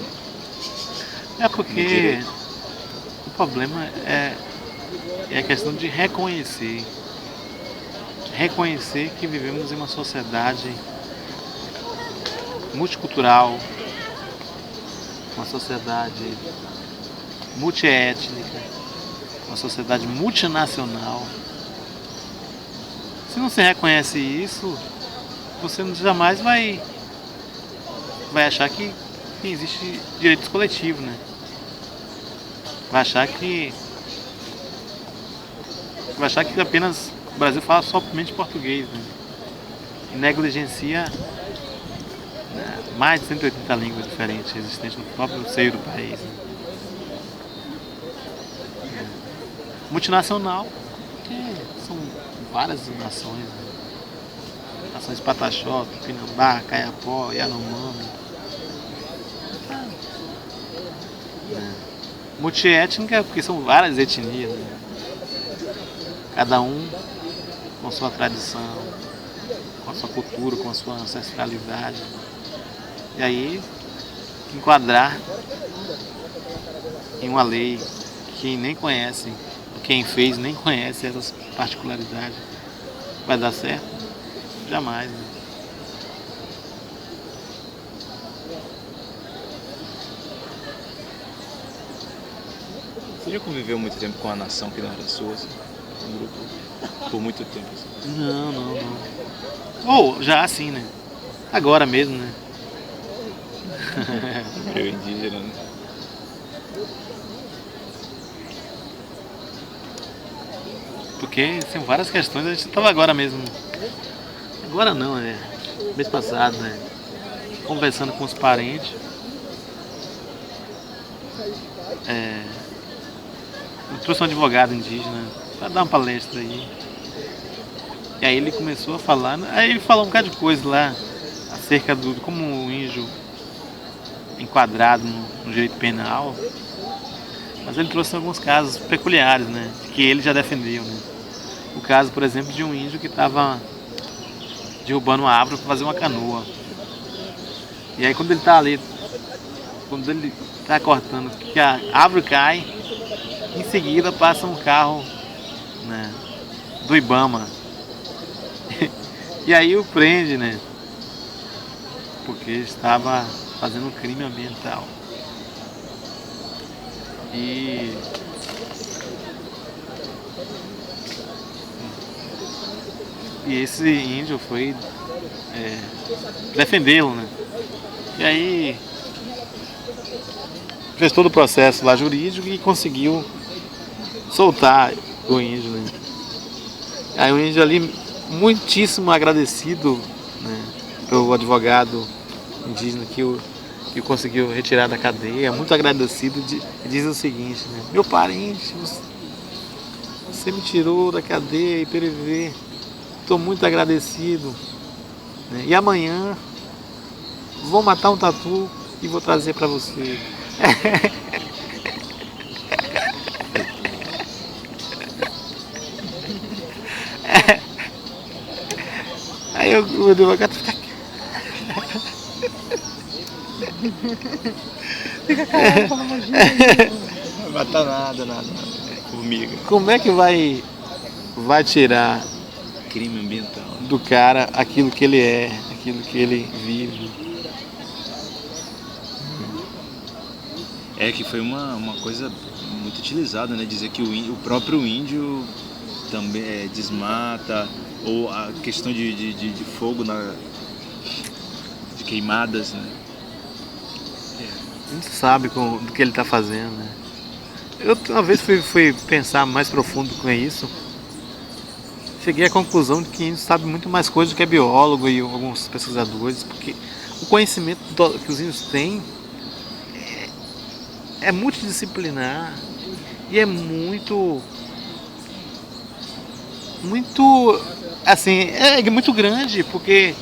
porque o problema é a questão de reconhecer que vivemos em uma sociedade multicultural, uma sociedade multiétnica, uma sociedade multinacional. Se não se reconhece isso, você jamais vai achar que existe direitos coletivos, né? Vai achar que apenas o Brasil fala somente português, né? E negligencia, né, mais de 180 línguas diferentes existentes no próprio seio do país, né? Multinacional, são várias nações, né? Nações Pataxó, Tupinambá, Caiapó, Yanomami. Multiétnica porque são várias etnias, né? Cada um com a sua tradição, com a sua cultura, com a sua ancestralidade. E aí, enquadrar em uma lei que nem conhece, quem fez nem conhece essas particularidades, vai dar certo? Jamais, né? Você já conviveu muito tempo com a nação que não era sua, assim? Um grupo por muito tempo, assim? Não. Ou já assim, né? Agora mesmo, né? Eu indígena, né? Porque tem várias questões, a gente tava agora mesmo. Agora não, né? Mês passado, né? Conversando com os parentes. Eu trouxe um advogado indígena para dar uma palestra aí. E aí ele começou a falar, aí ele falou um bocado de coisa lá acerca de como o índio enquadrado no direito penal. Mas ele trouxe alguns casos peculiares, né? Que ele já defendeu, né? O caso, por exemplo, de um índio que estava derrubando uma árvore para fazer uma canoa. E aí quando ele está ali, quando ele está cortando, que a árvore cai, em seguida passa um carro, né, do Ibama. E aí o prende, né? Porque estava fazendo um crime ambiental. E esse índio foi defendê-lo, né? E aí fez todo o processo lá jurídico e conseguiu soltar o índio, né? Aí o índio ali, muitíssimo agradecido, né, pelo advogado indígena que o conseguiu retirar da cadeia, muito agradecido, diz o seguinte, né? Meu parente, você me tirou da cadeia e perevê, estou muito agradecido, né? E amanhã vou matar um tatu e vou trazer para você. Aí o advogado fica calado, imagina. Não vai matar nada. Formiga. como é que vai tirar Crime ambiental. do cara aquilo que ele é, aquilo que ele vive? É que foi uma coisa muito utilizada, né? Dizer que o próprio índio também desmata, ou a questão de fogo, de queimadas, né? A gente sabe do que ele está fazendo, né? Eu uma vez fui pensar mais profundo com isso. Cheguei à conclusão de que a gente sabe muito mais coisa do que é biólogo e alguns pesquisadores, porque o conhecimento que os índios têm é multidisciplinar e é muito assim, é muito grande, porque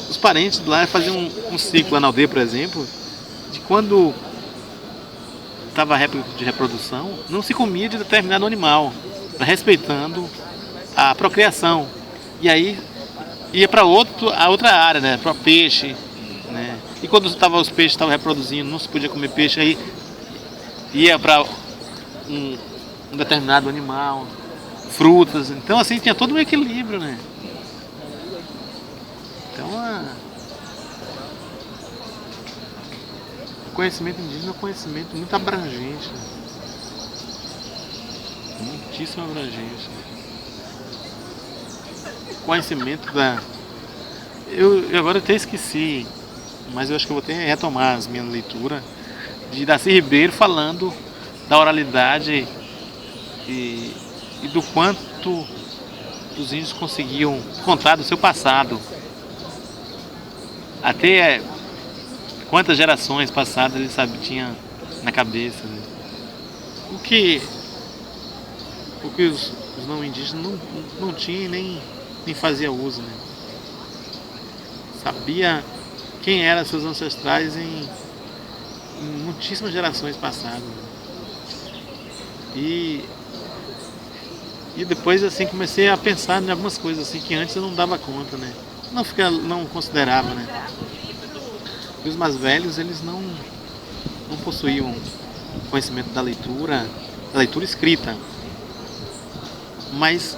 os parentes lá faziam um ciclo lá na aldeia, por exemplo, de quando estava a época de reprodução, não se comia de determinado animal, respeitando a procriação. E aí ia para a outra área, né, para peixe, né? E quando os peixes estavam reproduzindo, não se podia comer peixe, aí ia para um determinado animal, frutas. Então assim tinha todo um equilíbrio, né? Então o conhecimento indígena é um conhecimento muito abrangente, né? Muitíssimo abrangente. Conhecimento da... Eu agora até esqueci, mas eu acho que eu vou ter que retomar as minhas leituras de Darcy Ribeiro falando da oralidade e do quanto os índios conseguiam contar do seu passado. Até quantas gerações passadas ele tinha na cabeça, né? O que os não indígenas não tinham nem fazia uso, né? Sabia quem eram seus ancestrais em muitíssimas gerações passadas, né? E depois assim comecei a pensar em algumas coisas assim que antes eu não dava conta, né? Não considerava, né? E os mais velhos, eles não possuíam conhecimento da leitura escrita, mas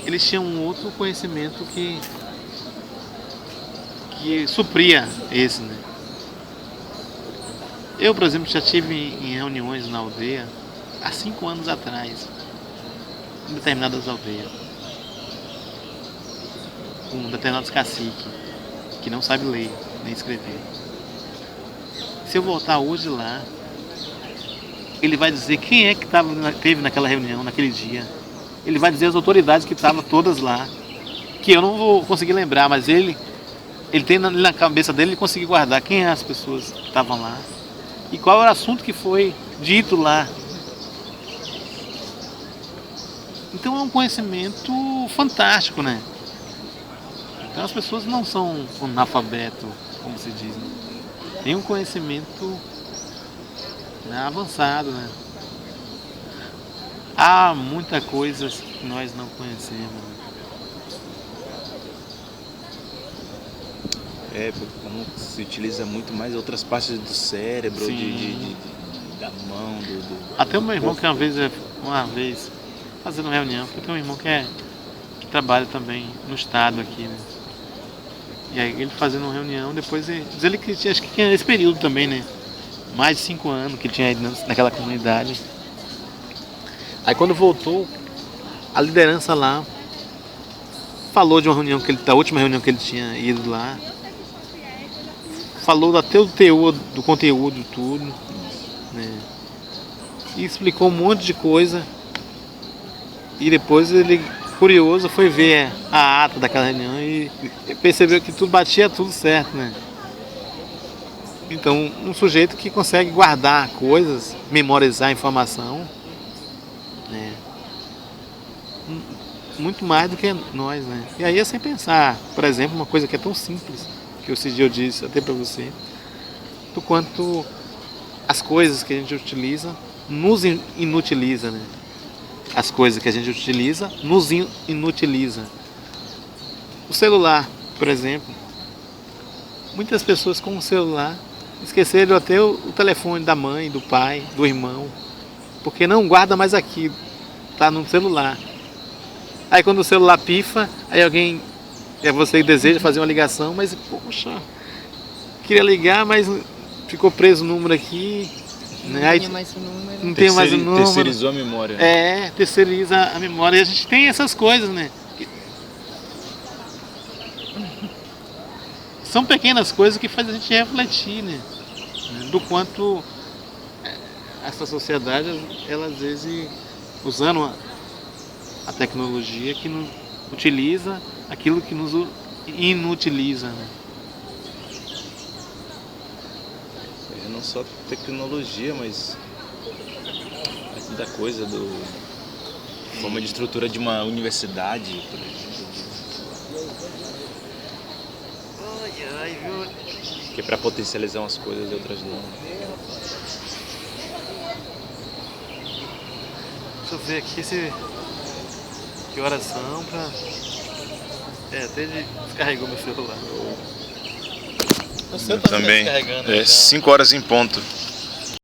eles tinham um outro conhecimento que supria esse, né? Eu, por exemplo, já tive em reuniões na aldeia há 5 anos atrás, em determinadas aldeias, com determinados caciques que não sabe ler nem escrever. Se eu voltar hoje lá, ele vai dizer quem é que teve naquela reunião, naquele dia. Ele vai dizer as autoridades que estavam todas lá, que eu não vou conseguir lembrar, mas ele tem na cabeça dele, ele conseguiu guardar quem eram as pessoas que estavam lá e qual era o assunto que foi dito lá. Então é um conhecimento fantástico, né? Então as pessoas não são analfabetos, como se diz, né? Tem um conhecimento, né, avançado, né? Há muita coisa que nós não conhecemos. Como se utiliza muito mais outras partes do cérebro, da mão, Até o meu irmão que uma vez fazendo reunião, porque eu tenho um irmão que trabalha também no estado aqui, né? E aí ele fazendo uma reunião, depois diz ele que acho que tinha nesse período também, né? Mais de 5 anos que ele tinha ido naquela comunidade. Aí quando voltou, a liderança lá falou de uma reunião da última reunião que ele tinha ido lá. Falou até o teor do conteúdo, tudo, né? E explicou um monte de coisa. E depois ele, curioso, foi ver a ata daquela reunião e percebeu que tudo batia tudo certo, né? Então, um sujeito que consegue guardar coisas, memorizar informação, né? Muito mais do que nós, né? E aí é sem pensar, por exemplo, uma coisa que é tão simples, que esse dia eu disse até para você, do quanto as coisas que a gente utiliza nos inutiliza, né? As coisas que a gente utiliza nos inutiliza. O celular, por exemplo, muitas pessoas com o celular esqueceram até o telefone da mãe, do pai, do irmão, porque não guarda mais aqui, tá no celular. Aí quando o celular pifa, aí alguém, você que deseja fazer uma ligação, mas poxa, queria ligar, mas ficou preso o número aqui, né? Aí, mais o número. não tem mais o número. Terceirizou a memória. Né? Terceiriza a memória. E a gente tem essas coisas, né? São pequenas coisas que fazem a gente refletir, né? Do quanto essa sociedade, ela às vezes, usando a tecnologia, que nos utiliza aquilo que nos inutiliza, né? Não só tecnologia, mas da coisa forma de estrutura de uma universidade, por exemplo. Que é para potencializar umas coisas e outras não. Deixa eu ver aqui que horas são pra... até descarregou meu celular. O seu também tá descarregando. 5 horas em ponto.